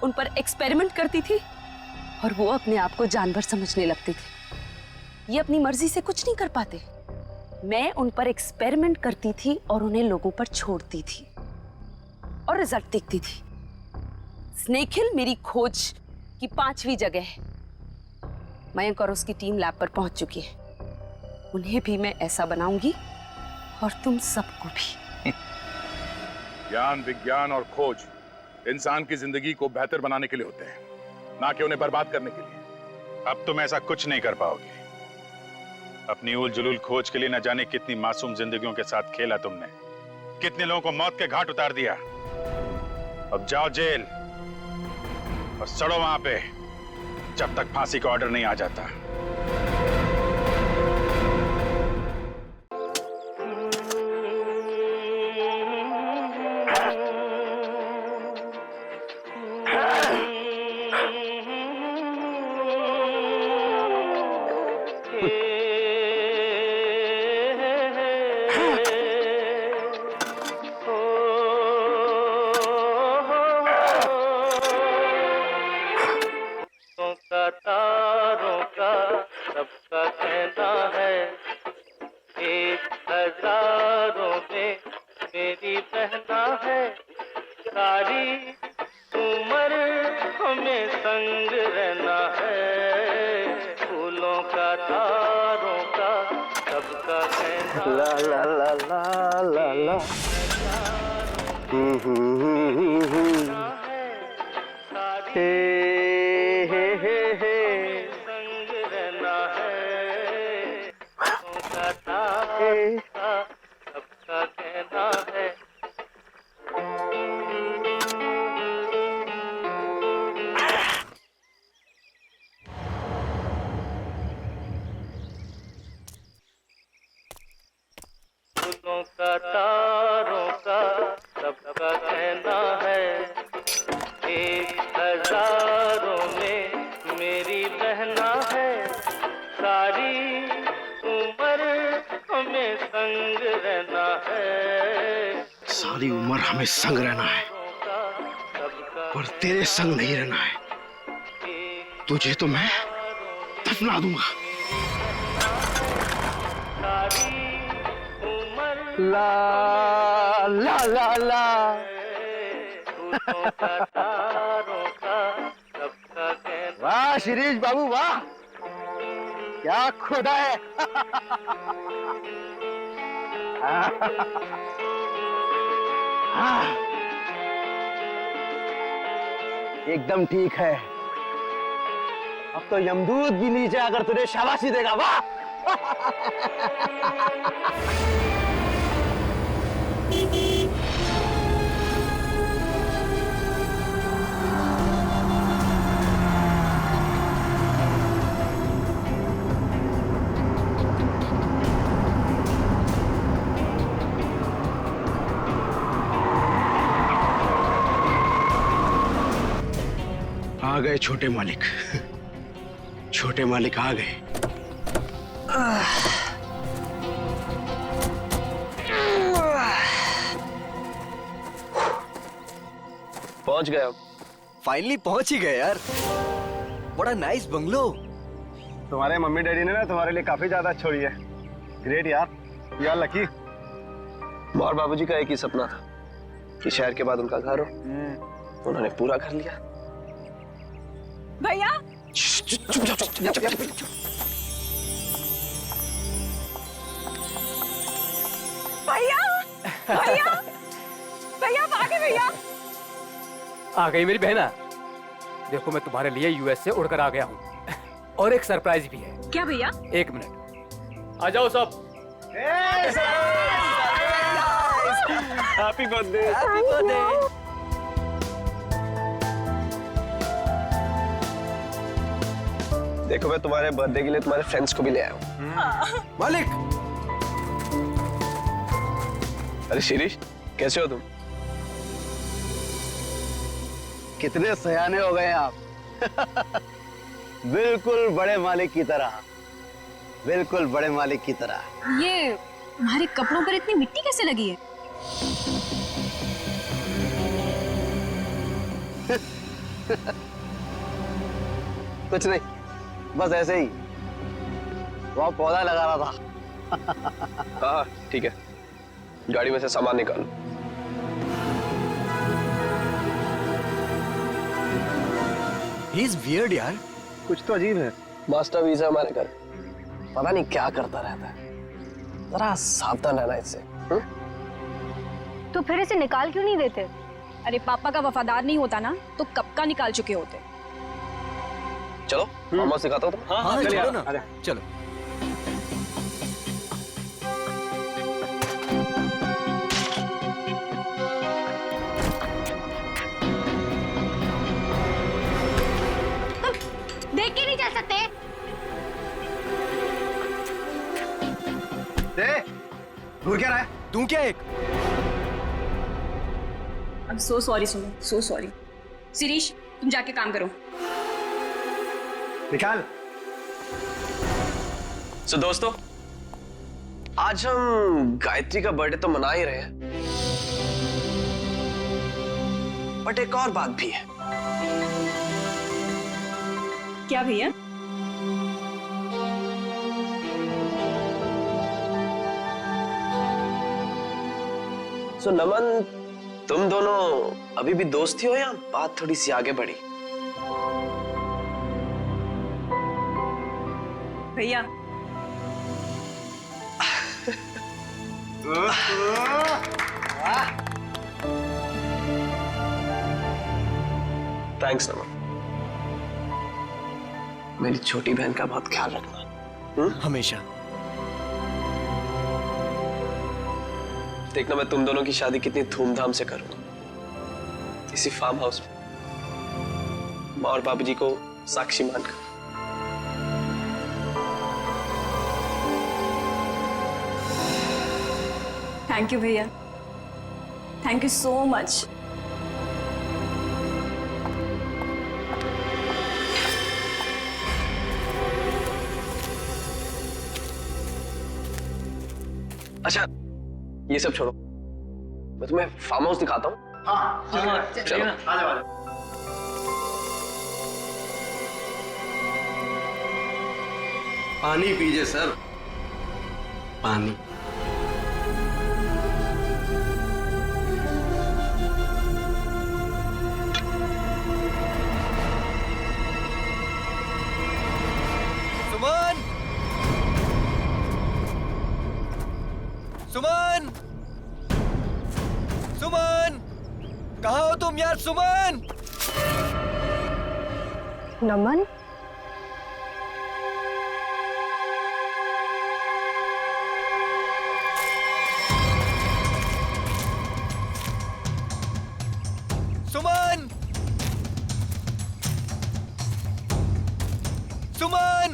उन पर एक्सपेरिमेंट करती थी, और वो अपने आप को जानवर समझने लगते थे। ये अपनी मर्जी से कुछ नहीं कर पाते। मैं उन पर एक्सपेरिमेंट करती थी और उन्हें लोगों पर छोड़ती थी, और रिजल्ट देखती थी। स्नेक हिल मेरी खोज की 5वीं जगह है। मयंक और उसकी टीम लैब पर पहुंच चुकी है। उन्हें भी मैं ऐसा बनाऊंगी, और तुम सबको भी। ज्ञान, विज्ञान और खोज इंसान की जिंदगी को बेहतर बनाने के लिए होते हैं, ना कि उन्हें बर्बाद करने के लिए। अब तुम ऐसा कुछ नहीं कर पाओगे। अपनी उल जुलूल खोज के लिए न जाने कितनी मासूम जिंदगियों के साथ खेला तुमने, कितने लोगों को मौत के घाट उतार दिया। अब जाओ जेल और सड़ो वहां पे, जब तक फांसी का ऑर्डर नहीं आ जाता। तारों का सबका कहना है, 1000 में मेरी बहना है। सारी उम्र हमें संग रहना है, फूलों का तारों का सबका कहना। ला ला ला ला ला ला। संग रहना है, सबका कहना है। फूलों का तारों का सबका कहना है, 1000 में मेरी बहना है। सारी उम्र हमें संग रहना है। सारी उम्र हमें संग रहना है, पर तेरे संग नहीं रहना है। तुझे तो मैं दफना दूंगा। ला ला ला ला। वाह शिरीष बाबू वाह, क्या खोदा है। एकदम ठीक है। अब तो यमदूत भी नीचे आकर तुझे शाबाशी देगा। वाह। आ गए छोटे मालिक, छोटे मालिक आ गए। पहुंच गए अब। फाइनली पहुंच ही गए यार। बड़ा नाइस बंगलो। तुम्हारे मम्मी डैडी ने ना तुम्हारे लिए काफी ज्यादा छोड़ी है। ग्रेट यार, यू आर लकी। और बाबूजी का एक ही सपना था कि शहर के बाद उनका घर हो, उन्होंने पूरा कर लिया। भैया भैया भैया भैया भागे भैया। आ गई मेरी बहना। देखो मैं तुम्हारे लिए यूएस से उड़कर आ गया हूँ और एक सरप्राइज भी है। क्या भैया? एक मिनट, आ जाओ सब। Happy birthday. Happy birthday. देखो मैं तुम्हारे बर्थडे के लिए तुम्हारे फ्रेंड्स को भी ले आया हूँ। मालिक। अरे शिरीष, कैसे हो तुम? कितने सयाने हो गए आप। बिल्कुल बड़े मालिक की तरह, बिल्कुल बड़े मालिक की तरह। ये तुम्हारे कपड़ों पर इतनी मिट्टी कैसे लगी है? कुछ नहीं, बस ऐसे ही वहाँ पौधा लगा रहा था। हाँ ठीक है, गाड़ी में से सामान निकालो। He is weird यार। कुछ तो अजीब है। मास्टर वीजा हमारे घर, पता नहीं क्या करता रहता है। जरा सावधान रहना इससे। तो फिर इसे निकाल क्यों नहीं देते? अरे पापा का वफादार नहीं होता ना तो कब का निकाल चुके होते। चलो मामा सिखाता हूँ तुम। हाँ चलिए, चलो ना, आजा। चलो। देख के नहीं चल सकते? घूर क्या रहा है? तू क्या एक? I'm so sorry सुनो, so sorry। शिरीष तुम जाके काम करो। निकाल। सो दोस्तों, आज हम गायत्री का बर्थडे तो मना ही रहे हैं, बट एक और बात भी है। क्या भैया? सो नमन, तुम दोनों अभी भी दोस्त ही हो या बात थोड़ी सी आगे बढ़ी? भैया थैंक्स नमन। मेरी छोटी बहन का बहुत ख्याल रखना। हमेशा। देखना मैं तुम दोनों की शादी कितनी धूमधाम से करूंगा, इसी फार्म हाउस में, माँ और बाबूजी को साक्षी मानकर। थैंक यू भैया, थैंक यू सो मच। अच्छा ये सब छोड़ो, मैं तुम्हें फार्म हाउस दिखाता हूँ। हाँ चलो ना, आ जाओ। पानी पीजिए सर, पानी। सुमन, सुमन, सुमन, कहाँ हो तुम यार? सुमन। नमन सुमन, सुमन।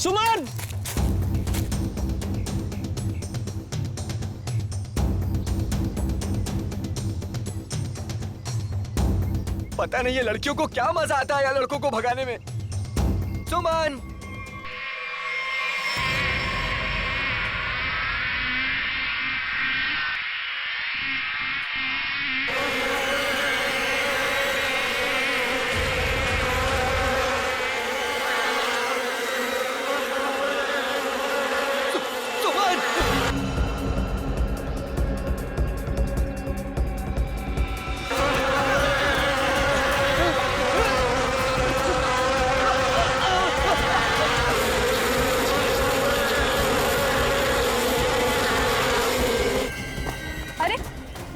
सुमन, पता नहीं ये लड़कियों को क्या मजा आता है यार लड़कों को भगाने में। सुमन!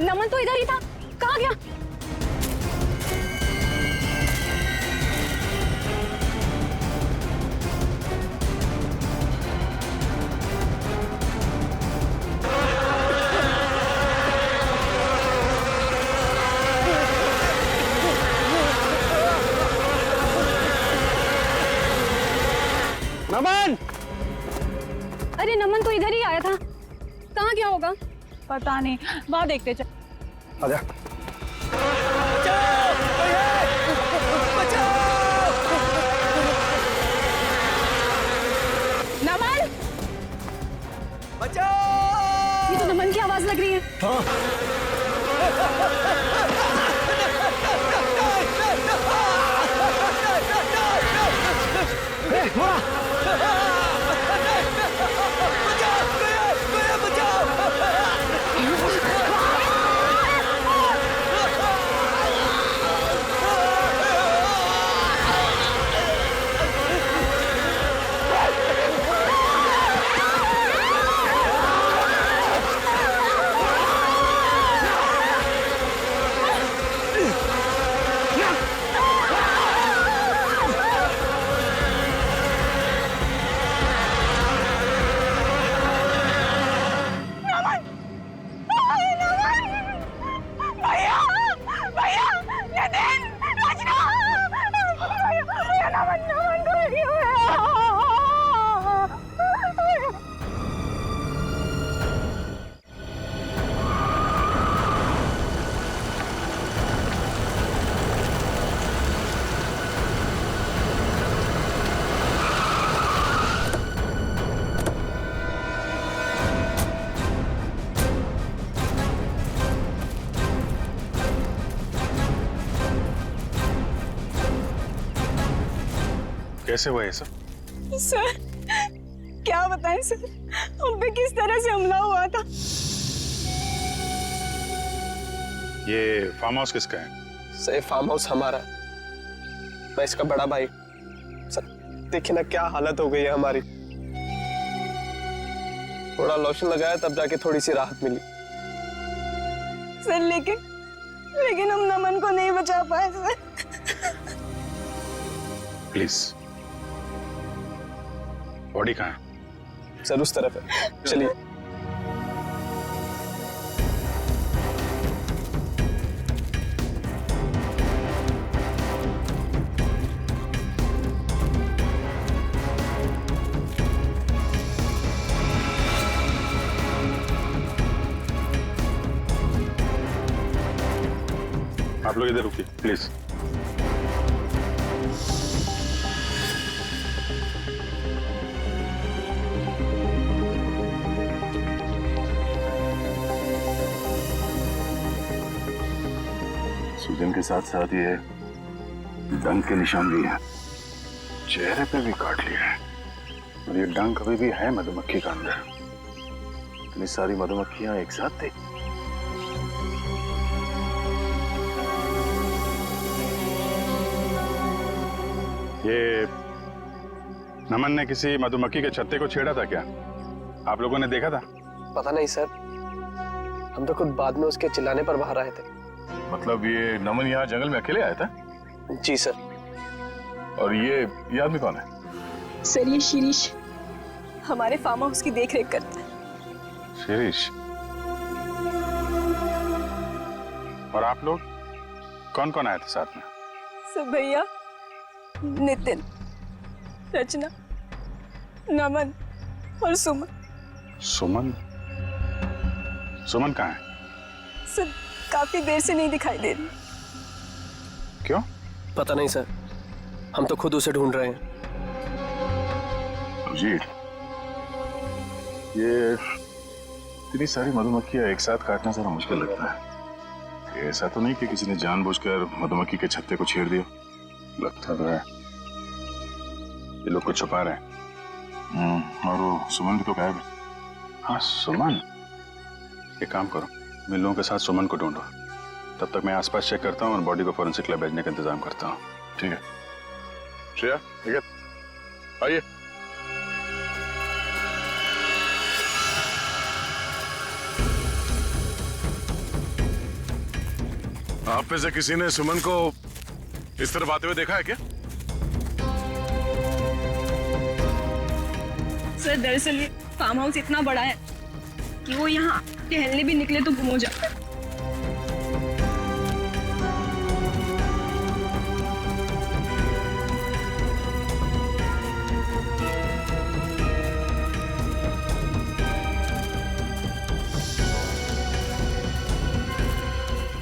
नमन तो इधर ही था, कहाँ गया? नमन! अरे नमन तो इधर ही आया था, कहाँ गया होगा? पता नहीं, वहां देखते चल। आजा। नमन! बचाओ! ये तो नमन की आवाज लग रही है। हाँ। कैसे हुआ ये सब? सर क्या बताएं सर, हम पे किस तरह से हमला हुआ था। ये फार्म हाउस किसका है? सर फार्म हाउस हमारा, मैं इसका बड़ा भाई। सर देखिए ना क्या हालत हो गई है हमारी। थोड़ा लोशन लगाया तब जाके थोड़ी सी राहत मिली। सर लेकिन हम नमन को नहीं बचा पाए सर। प्लीज, बॉडी कहाँ है? सर उस तरफ है, चलिए। आप लोग इधर रुकिए प्लीज। सूजन के साथ साथ ये डंक के निशान भी हैं, चेहरे पे भी काट लिया है, और ये डंक अभी भी है मधुमक्खी का अंदर। इतनी सारी मधुमक्खियां एक साथ थी। ये नमन ने किसी मधुमक्खी के छत्ते को छेड़ा था क्या? आप लोगों ने देखा था? पता नहीं सर, हम तो खुद बाद में उसके चिल्लाने पर बाहर आए थे। मतलब ये नमन यहाँ जंगल में अकेले आया था? जी सर। और ये आदमी कौन है? सर ये शिरीष हमारे फार्म हाउस की देखरेख करता है। शिरीष? और आप लोग कौन कौन आए थे साथ में? सर भैया, नितिन, रचना, नमन और सुमन। सुमन? सुमन कहाँ है? सर काफी देर से नहीं दिखाई दे रही। क्यों? पता नहीं सर, हम तो खुद उसे ढूंढ रहे हैं। अभिजीत, ये इतनी सारी मधुमक्खियां एक साथ काटना जरा मुश्किल लगता है। ये ऐसा तो नहीं कि किसी ने जानबूझकर मधुमक्खी के छत्ते को छेड़ दिया? लगता तो है ये लोग कुछ छुपा रहे हैं। और वो सुमन भी तो गायब है। हाँ सुमन, एक काम करो, मैं लोगों के साथ सुमन को ढूंढो, तब तक मैं आसपास चेक करता हूँ और बॉडी को फोरेंसिक लैब भेजने का इंतजाम करता हूँ। ठीक है श्रेया, ठीक है, आइए। आप में से किसी ने सुमन को इस तरफ आते हुए देखा है क्या? सर दरअसल ये फार्म हाउस इतना बड़ा है कि वो यहाँ टहलने भी निकले तो गुम हो जाता है।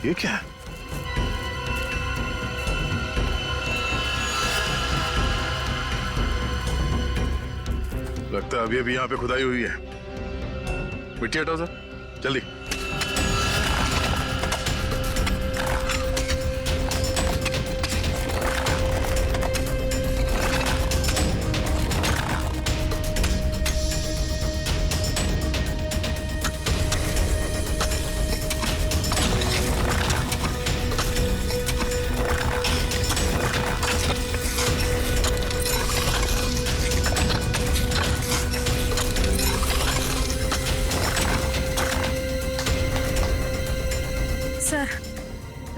ये क्या है? लगता है अभी अभी यहाँ पे खुदाई हुई है। मिट्टी हटाओ सर, जल्दी। सर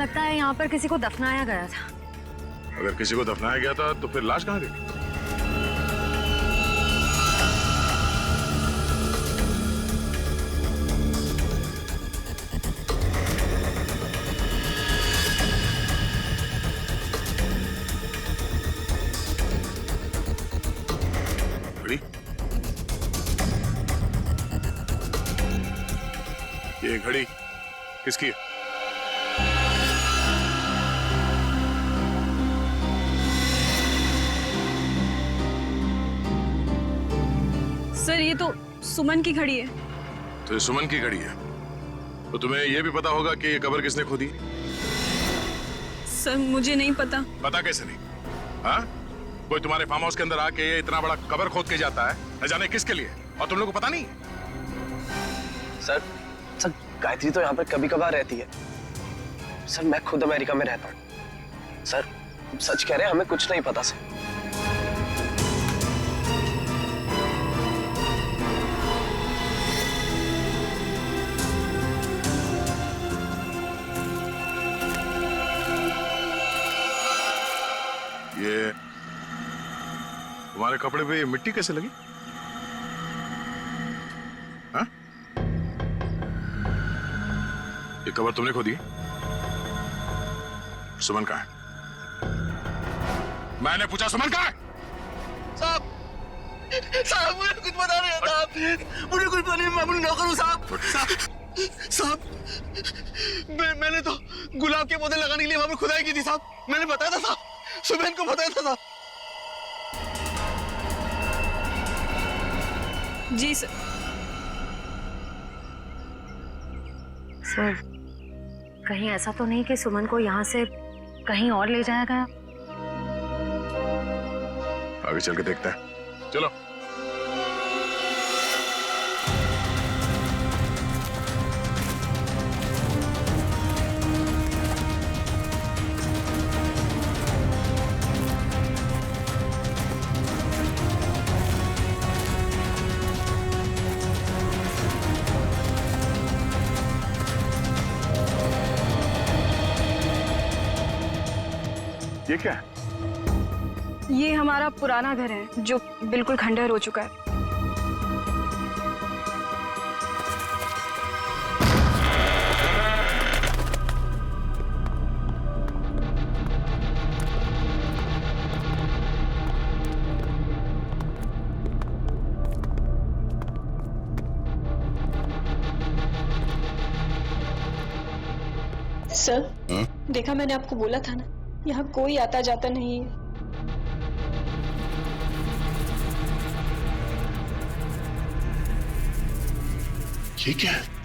लगता है यहाँ पर किसी को दफनाया गया था। अगर किसी को दफनाया गया था तो फिर लाश कहाँ गई? घड़ी? ये घड़ी किसकी है? सर ये तो सुमन की घड़ी है। तो ये सुमन की घड़ी है, तो तुम्हें यह भी पता होगा कि ये कब्र किसने खोदी? सर मुझे नहीं पता। पता कैसे नहीं? हाँ, कोई तुम्हारे फार्म हाउस के अंदर आके ये इतना बड़ा कब्र खोद के जाता है, न जाने किसके लिए, और तुम लोगों को पता नहीं? सर गायत्री तो यहाँ पर कभी कभार रहती है। सर मैं खुद अमेरिका में रहता हूँ। सर सच कह रहे हैं, हमें कुछ नहीं पता सर। ये तुम्हारे कपड़े पे मिट्टी कैसे लगी? हाँ? ये कब्र तुमने खोदी? सुमन कहाँ है? मैंने पूछा सुमन कहाँ है? साहब मुझे कुछ पता नहीं था। मुझे कुछ पता नहीं, मैं अपनी नौकर हूँ साहब। साहब मैंने तो गुलाब के पौधे लगाने के लिए वहां पर खुदाई की थी साहब। मैंने बताया था साहब, सुबह को बताया था साहब। जी सर। सर कहीं ऐसा तो नहीं कि सुमन को यहाँ से कहीं और ले जाया गया? आगे चल के देखते हैं, चलो। ये क्या है? ये हमारा पुराना घर है जो बिल्कुल खंडहर हो चुका है। सर देखा, मैंने आपको बोला था ना यहाँ कोई आता जाता नहीं है। ये क्या है?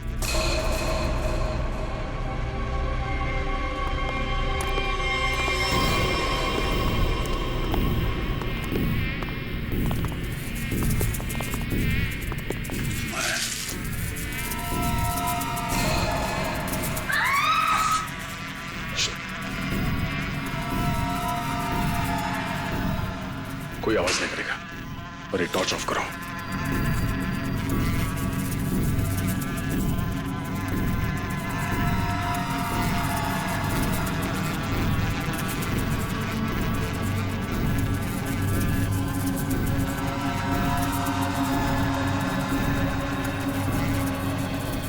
कोई आवाज नहीं करेगा और ये टॉर्च ऑफ करो।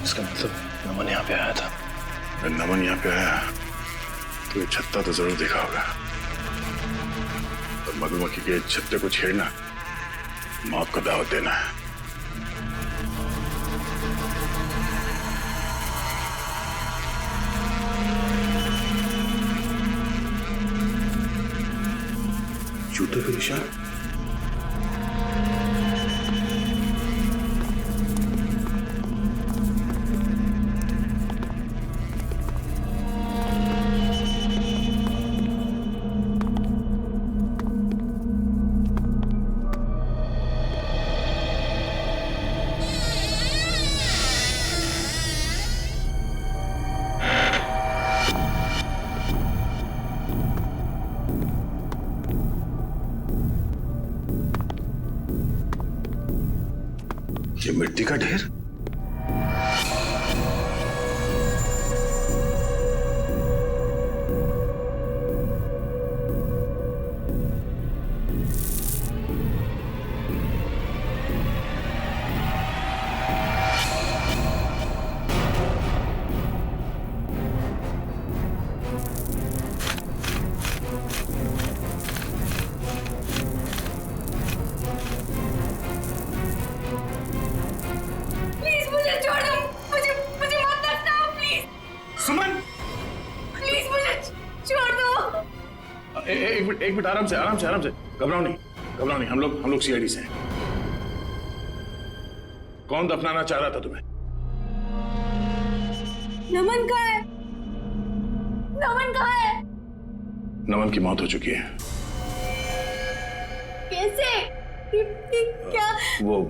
इसका मतलब नमन यहाँ पे आया था। अगर नमन यहाँ पे आया तो ये छत्ता तो जरूर देखा होगा। और मधुमक्खी के छत्ते को छेड़ना मौत को दावत देना है। जूते के निशान। ये मिट्टी का ढेर। एक मिनट आराम से घबराओ नहीं। हम लोग सीआईडी से हैं। कौन दफनाना चाह रहा था तुम्हें? नमन कहाँ है? नमन कहाँ है? नमन की मौत हो चुकी है। कैसे? क्या? वो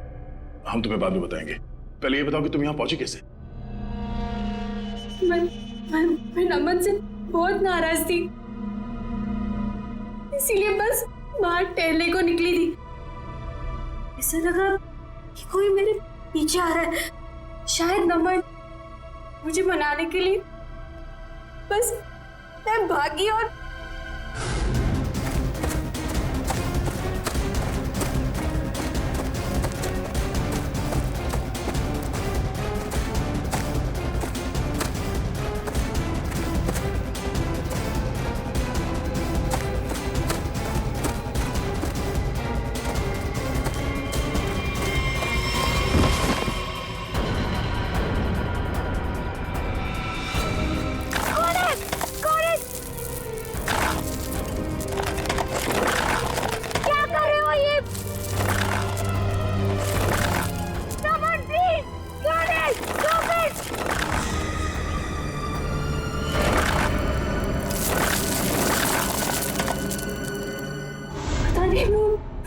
हम तुम्हें बाद में बताएंगे। पहले ये बताओ कि तुम यहाँ पहुंची कैसे? मैं नमन से बहुत नाराज थी, इसीलिए बस बाहर टहलने को निकली थी। ऐसा लगा कि कोई मेरे पीछे आ रहा है। शायद नमन मुझे मनाने के लिए बस मैं भागी और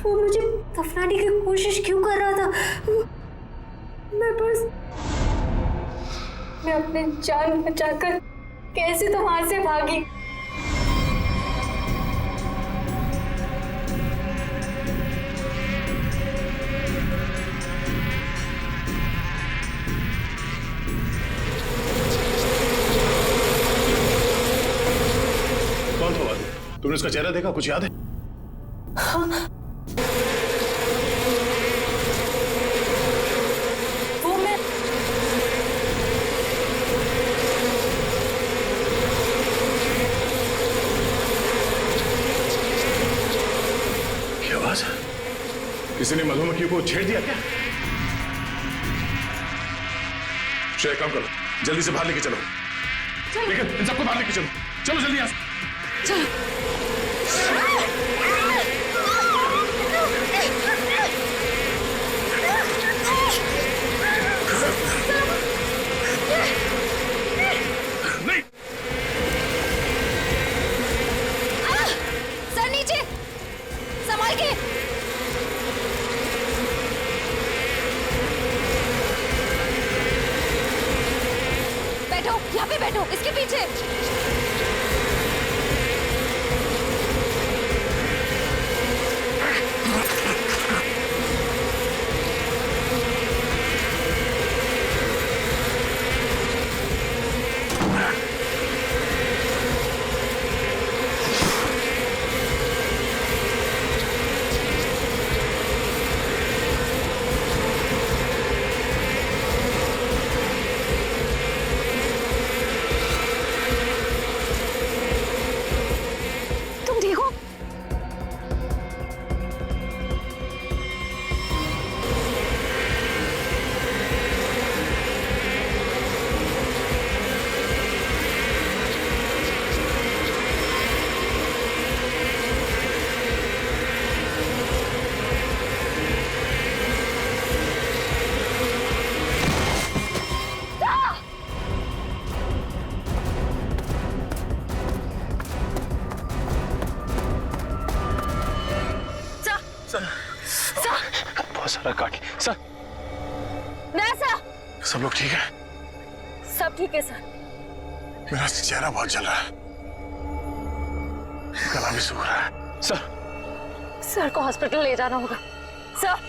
वो मुझे दफनाने की कोशिश क्यों कर रहा था। मैं अपने जान बचाकर कैसे तो वहां से भागी। कौन था वो? तुमने उसका चेहरा देखा? कुछ याद है? हाँ। किसी ने मधुमक्खी को छेड़ दिया क्या? श्रेय, काम करो, जल्दी से बाहर लेके चलो। लेकिन इन सबको बाहर लेके चलो। चलो जल्दी यहाँ से। चलो। बैठो, इसके पीछे। तुम ठीक हो? बहुत सारा काट लिया सर। सब लोग ठीक है? सब ठीक है सर। मेरा चेहरा बहुत जल रहा है, गला भी सूख रहा है। सर सर को हॉस्पिटल ले जाना होगा। सर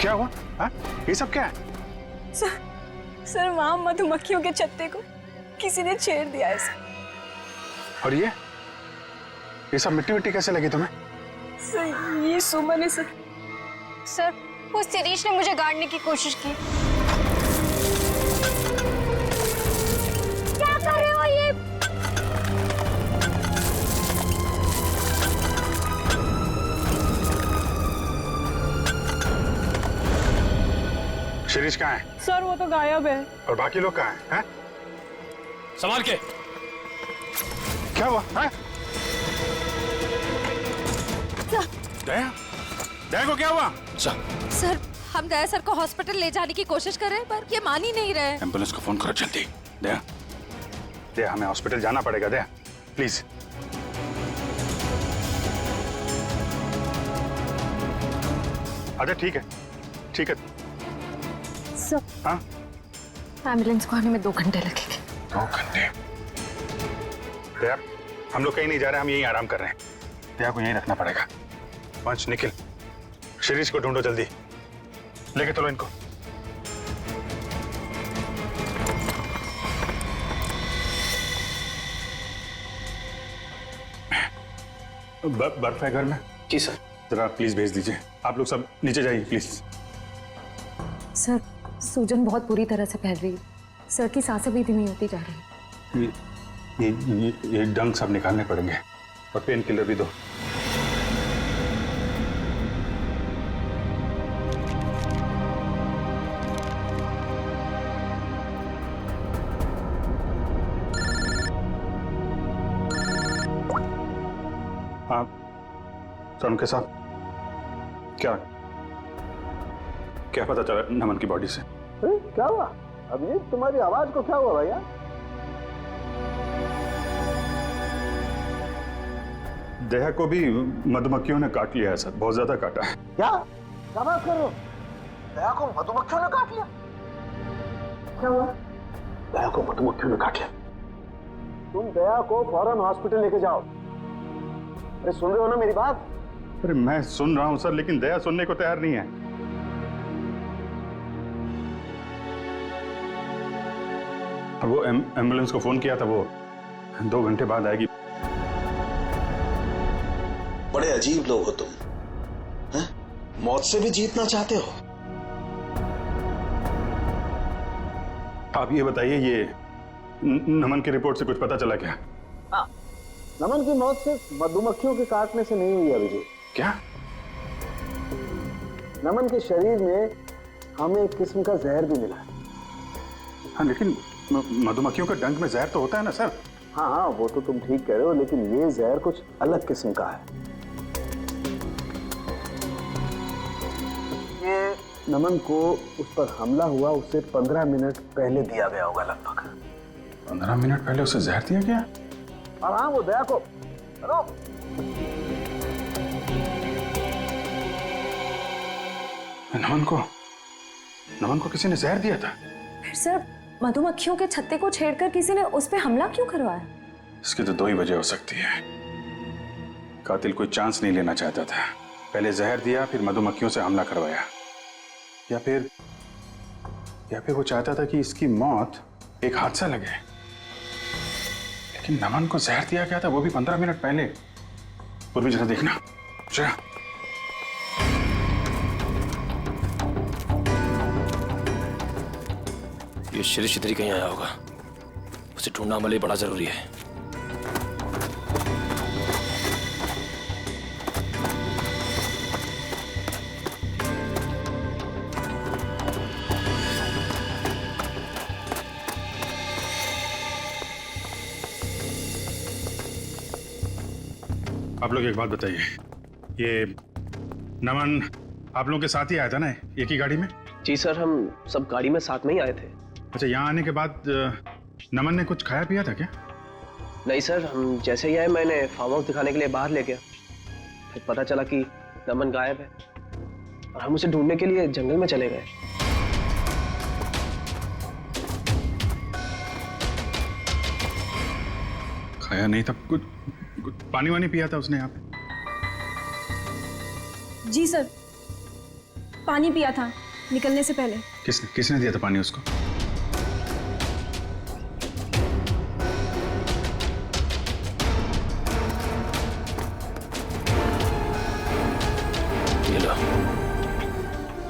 क्या हुआ? हाँ? ये सब क्या है? सर वहां मधुमक्खियों के छत्ते को किसी ने छेड़ दिया है सर। और ये सब मिट्टी मिट्टी कैसे लगी तुम्हें? सर ये सुमन है सर। सर वो शिरीष ने मुझे गाड़ने की कोशिश की। क्या कर रहे हो ये? शिरीष कहाँ है? सर वो तो गायब है। और बाकी लोग कहाँ हैं? हैं? संभाल के। क्या हुआ? हैं? दया? दया को क्या हुआ? सर हम दया सर को हॉस्पिटल ले जाने की कोशिश कर रहे हैं पर ये मान ही नहीं रहे। एम्बुलेंस को फोन करो जल्दी। दया, दया हमें हॉस्पिटल जाना पड़ेगा। दया प्लीज। अच्छा ठीक है, ठीक है। सर हाँ? एम्बुलेंस को आने में 2 घंटे लगेंगे। 2 घंटे? दया हम लोग कहीं नहीं जा रहे, हम यहीं आराम कर रहे हैं। दया को यहीं रखना पड़ेगा। पंच, निखिल, शिरीष को ढूंढो जल्दी, लेके चलो इनको। बर्फ है घर में? जी सर। जरा प्लीज भेज दीजिए। आप लोग सब नीचे जाइए प्लीज। सर सूजन बहुत बुरी तरह से फैल रही है, सर की सांसें भी धीमी होती जा रही है। ये डंक सब निकालने पड़ेंगे और पेन किलर भी दो। हाँ सर के साथ क्या पता चला नमन की बॉडी से? क्या हुआ? अब ये तुम्हारी आवाज को क्या हुआ भैया? दया को भी मधुमक्खियों ने काट लिया है सर, बहुत ज्यादा काटा है। क्या बात कर रहे हो? दया को मधुमक्खियों ने काट लिया? क्या हुआ? दया को मधुमक्खियों ने काट लिया। तुम दया को फौरन हॉस्पिटल लेके जाओ। अरे सुन रहे हो ना मेरी बात? अरे मैं सुन रहा हूं सर, लेकिन दया सुनने को तैयार नहीं है। और वो एम्बुलेंस को फोन किया था, वो 2 घंटे बाद आएगी। बड़े अजीब लोग हो तुम, हैं? मौत से भी जीतना चाहते हो। आप ये बताइए, ये नमन की रिपोर्ट से कुछ पता चला क्या? नमन की मौत सिर्फ मधुमक्खियों के काटने से नहीं हुई है विजय। क्या? नमन के शरीर में हमें एक किस्म का जहर भी मिला है। हाँ, लेकिन मधुमक्खियों के डंक में जहर तो होता है ना सर? हाँ हाँ, वो तो तुम ठीक कह रहे हो, लेकिन ये जहर कुछ अलग किस्म का है। ये नमन को उस पर हमला हुआ उससे 15 मिनट पहले दिया गया होगा लगभग। 15 मिनट पहले उसे जहर दिया गया? और हाँ, वो दया को नमन को किसी ने जहर दिया था? फिर सर मधुमक्खियों के छत्ते को छेड़कर किसी ने उस पे हमला क्यों करवाया? इसकी तो 2 ही वजह हो सकती है। कातिल कोई चांस नहीं लेना चाहता था, पहले जहर दिया फिर मधुमक्खियों से हमला करवाया, या फिर वो चाहता था कि इसकी मौत एक हादसा लगे। लेकिन नमन को जहर दिया गया था, वो भी 15 मिनट पहले। पूर्वी जरा देखना, जरा। ये शिरीष इधर ही कहीं आया होगा, उसे ढूंढना हमारे लिए बड़ा जरूरी है। आप लोग एक बात बताइए, ये नमन आप लोगों के साथ ही आया था ना, एक ही गाड़ी में? जी सर, हम सब गाड़ी में साथ में ही आए थे। अच्छा, यहाँ आने के बाद नमन ने कुछ खाया पिया था क्या? नहीं सर, हम जैसे ही आए मैंने फार्म हाउस दिखाने के लिए बाहर ले गया, फिर पता चला कि नमन गायब है और हम उसे ढूंढने के लिए जंगल में चले गए। खाया नहीं था, कुछ पानी वानी पिया था उसने यहाँ पे? जी सर, पानी पिया था निकलने से पहले। किसने दिया था पानी उसको? ये लो,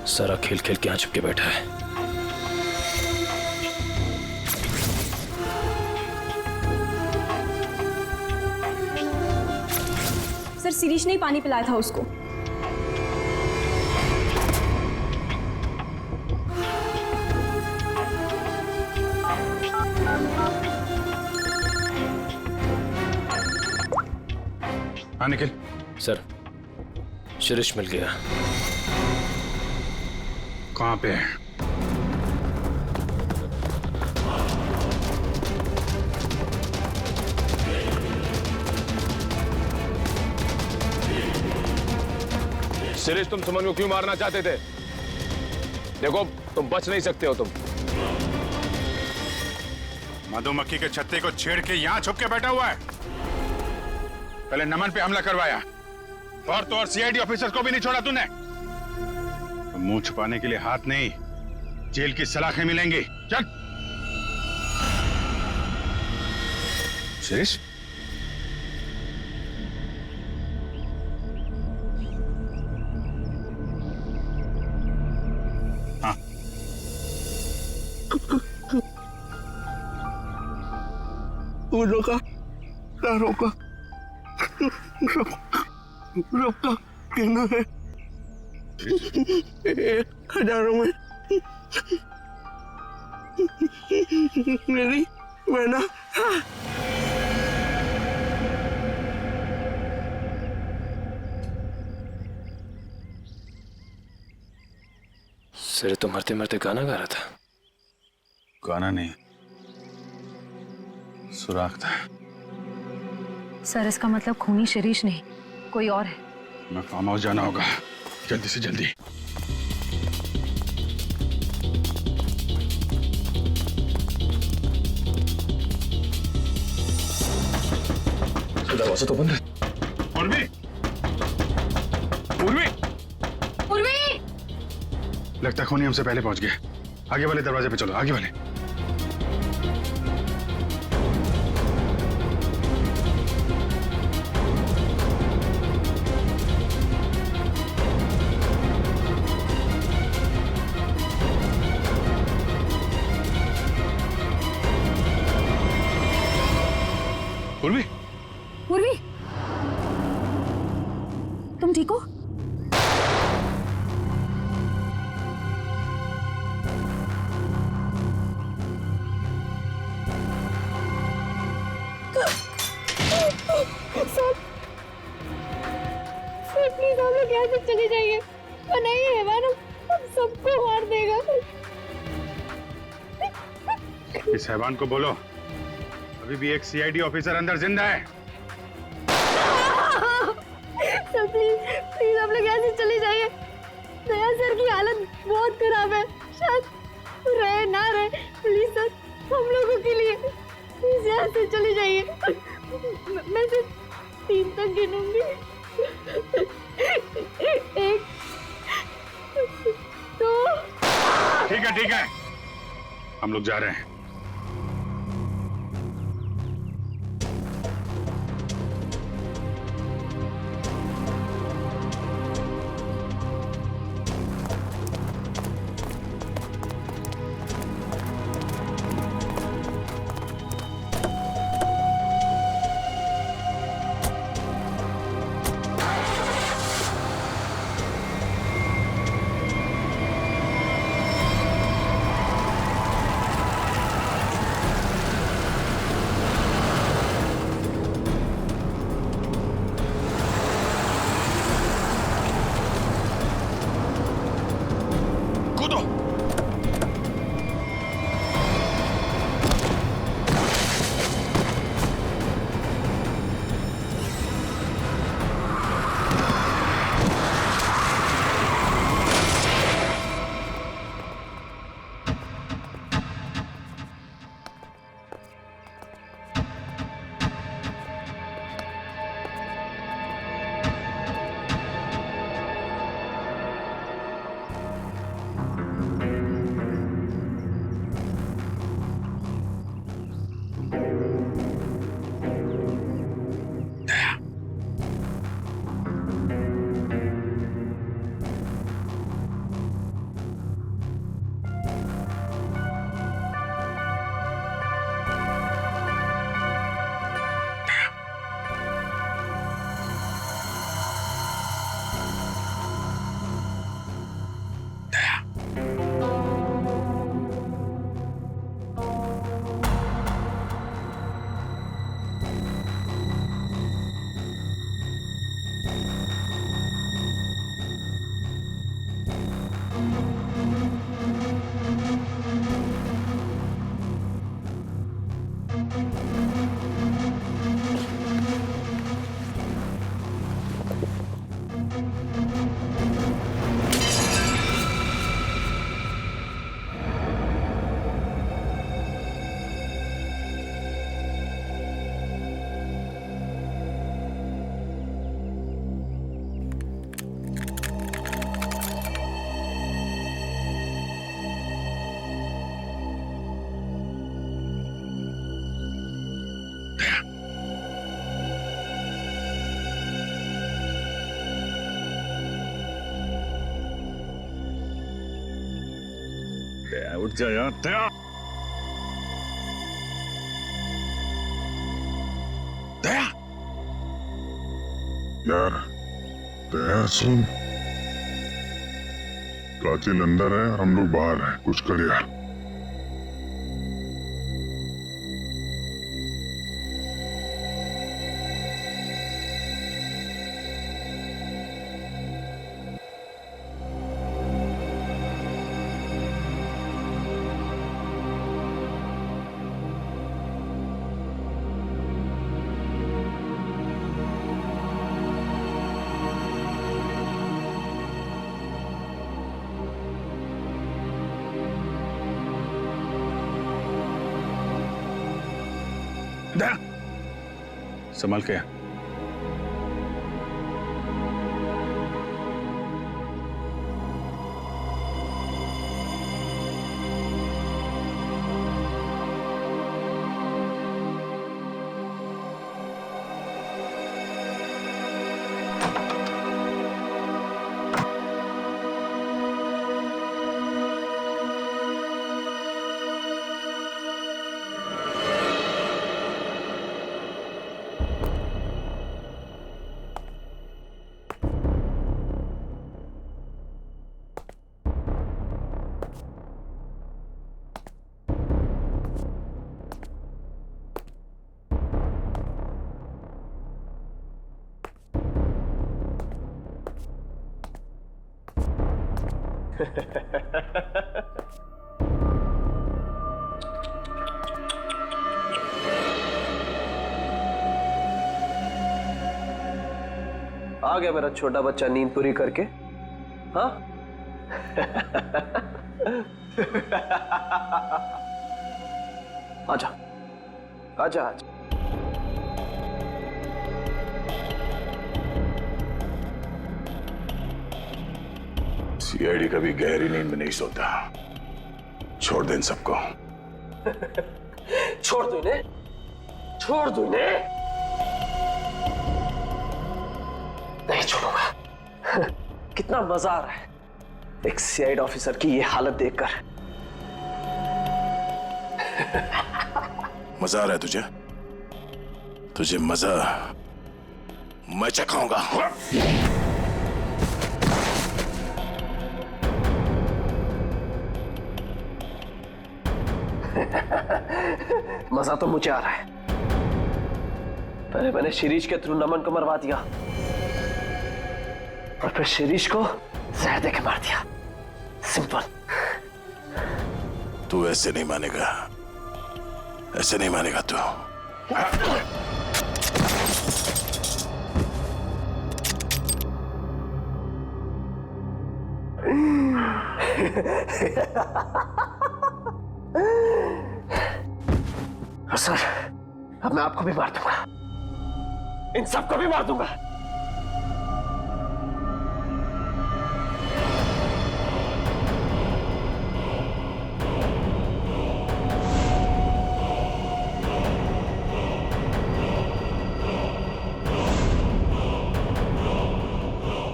सारा खेल खेल के यहाँ छुप के बैठा है। सर शिरीष ने ही पानी पिलाया था उसको। हाँ निखिल। सर, शिरीष मिल गया। कहाँ पे है? शिरीष, तुम सुमन को क्यों मारना चाहते थे? देखो, तुम बच नहीं सकते हो। तुम मधुमक्खी के छत्ते को छेड़ के यहाँ छुप के बैठा हुआ है। पहले नमन पे हमला करवाया और तो और सीआईडी ऑफिसर को भी नहीं छोड़ा तूने। तो मुंह छुपाने के लिए हाथ नहीं, जेल की सलाखें मिलेंगी। चल शिरीष। हाँ, वो रोका कहना है 1000 में मेरी बहना। सिरे तो मरते मरते गाना गा रहा था। गाना नहीं, सुराग था। सर इसका मतलब खूनी शिरीष नहीं, कोई और है। मैं फार्म हाउस जाना होगा, जल्दी से जल्दी। दरवाजा तो बंद है। उर्वी, उर्वी, उर्वी! लगता है खूनी हमसे पहले पहुंच गया। आगे वाले दरवाजे पे चलो, आगे वाले। साहबान को बोलो अभी भी एक सीआईडी ऑफिसर अंदर जिंदा है। सर प्लीज आप लोग यहाँ से चले जाइए। दया सर की हालत बहुत खराब है, शायद रहे ना रहे। प्लीज सर हम लोगों के लिए प्लीज यहाँ से चले जाइए। मैं सिर्फ 3 तक गिनूंगी। 1 2। ठीक है हम लोग जा रहे हैं। उठ जा यार। दया दया यार दया सुन, प्राचीन अंदर है, हम लोग बाहर हैं, कुछ कर यार। संभाल के। आ गया मेरा छोटा बच्चा नींद पूरी करके? हाँ? आजा आजा आजा। सीआईडी कभी गहरी नींद में नहीं सोता। छोड़ दे इन सबको। छोड़ दो इन्हें, छोड़ दो इन्हें। नहीं छोड़ूंगा। कितना मजा आ रहा है एक सीआईडी ऑफिसर की ये हालत देखकर। मजा आ रहा है तुझे? तुझे मजा मैं चखाऊंगा। मजा तो मुझे आ रहा है। पहले मैंने शिरीष के थ्रू नमन को मरवा दिया और फिर शिरीष को जहर देके मार दिया। सिंपल। तू ऐसे नहीं मानेगा, ऐसे नहीं मानेगा तू। सर, अब मैं आपको भी मार दूंगा, इन सबको भी मार दूंगा।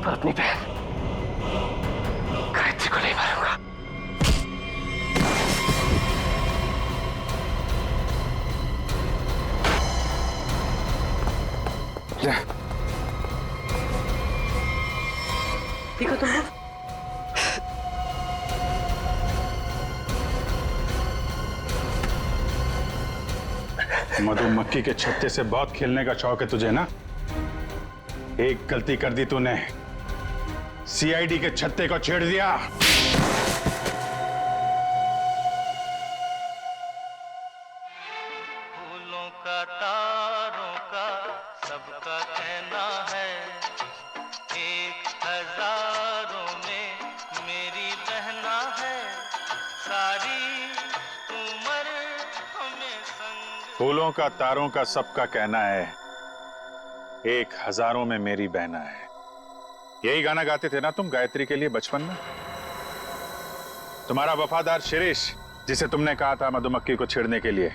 पर अपनी बहन गायत्री को नहीं मारूंगा। देखो तुम लोग, मधुमक्खी के छत्ते से बहुत खेलने का शौक है तुझे ना? एक गलती कर दी तूने, सीआईडी के छत्ते को छेड़ दिया। फूलों का तारों का सबका कहना है, एक हजारों में मेरी बहना है, सारी उम्र हमें संग। फूलों का तारों का सबका कहना है, एक हजारों में मेरी बहना है। यही गाना गाते थे ना तुम गायत्री के लिए बचपन में? तुम्हारा वफादार शिरीष, जिसे तुमने कहा था मधुमक्खी को छेड़ने के लिए,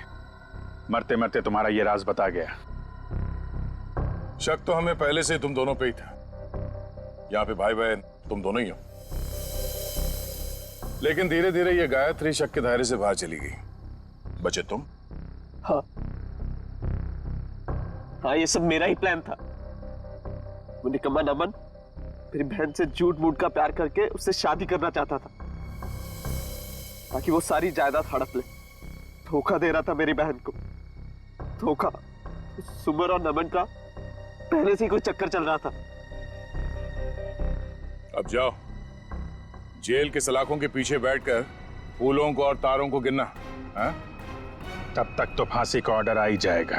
मरते मरते तुम्हारा ये राज बता गया। शक तो हमें पहले से तुम दोनों पे ही था। यहाँ पे भाई बहन तुम दोनों ही हो। लेकिन धीरे धीरे ये गायत्री शक के दायरे से बाहर चली गई, बचे तुम। हाँ हाँ, ये सब मेरा ही प्लान था। वो निकम्मा नमन मेरी बहन से झूठ मूठ का प्यार करके उससे शादी करना चाहता था ताकि वो सारी जायदाद हड़प ले। धोखा दे रहा था मेरी बहन को। धोखा। सुमर और नमन का पहले से ही कोई चक्कर चल रहा था। अब जाओ, जेल के सलाखों के पीछे बैठकर फूलों को और तारों को गिनना। हाँ? तब तक तो फांसी का ऑर्डर आ ही जाएगा।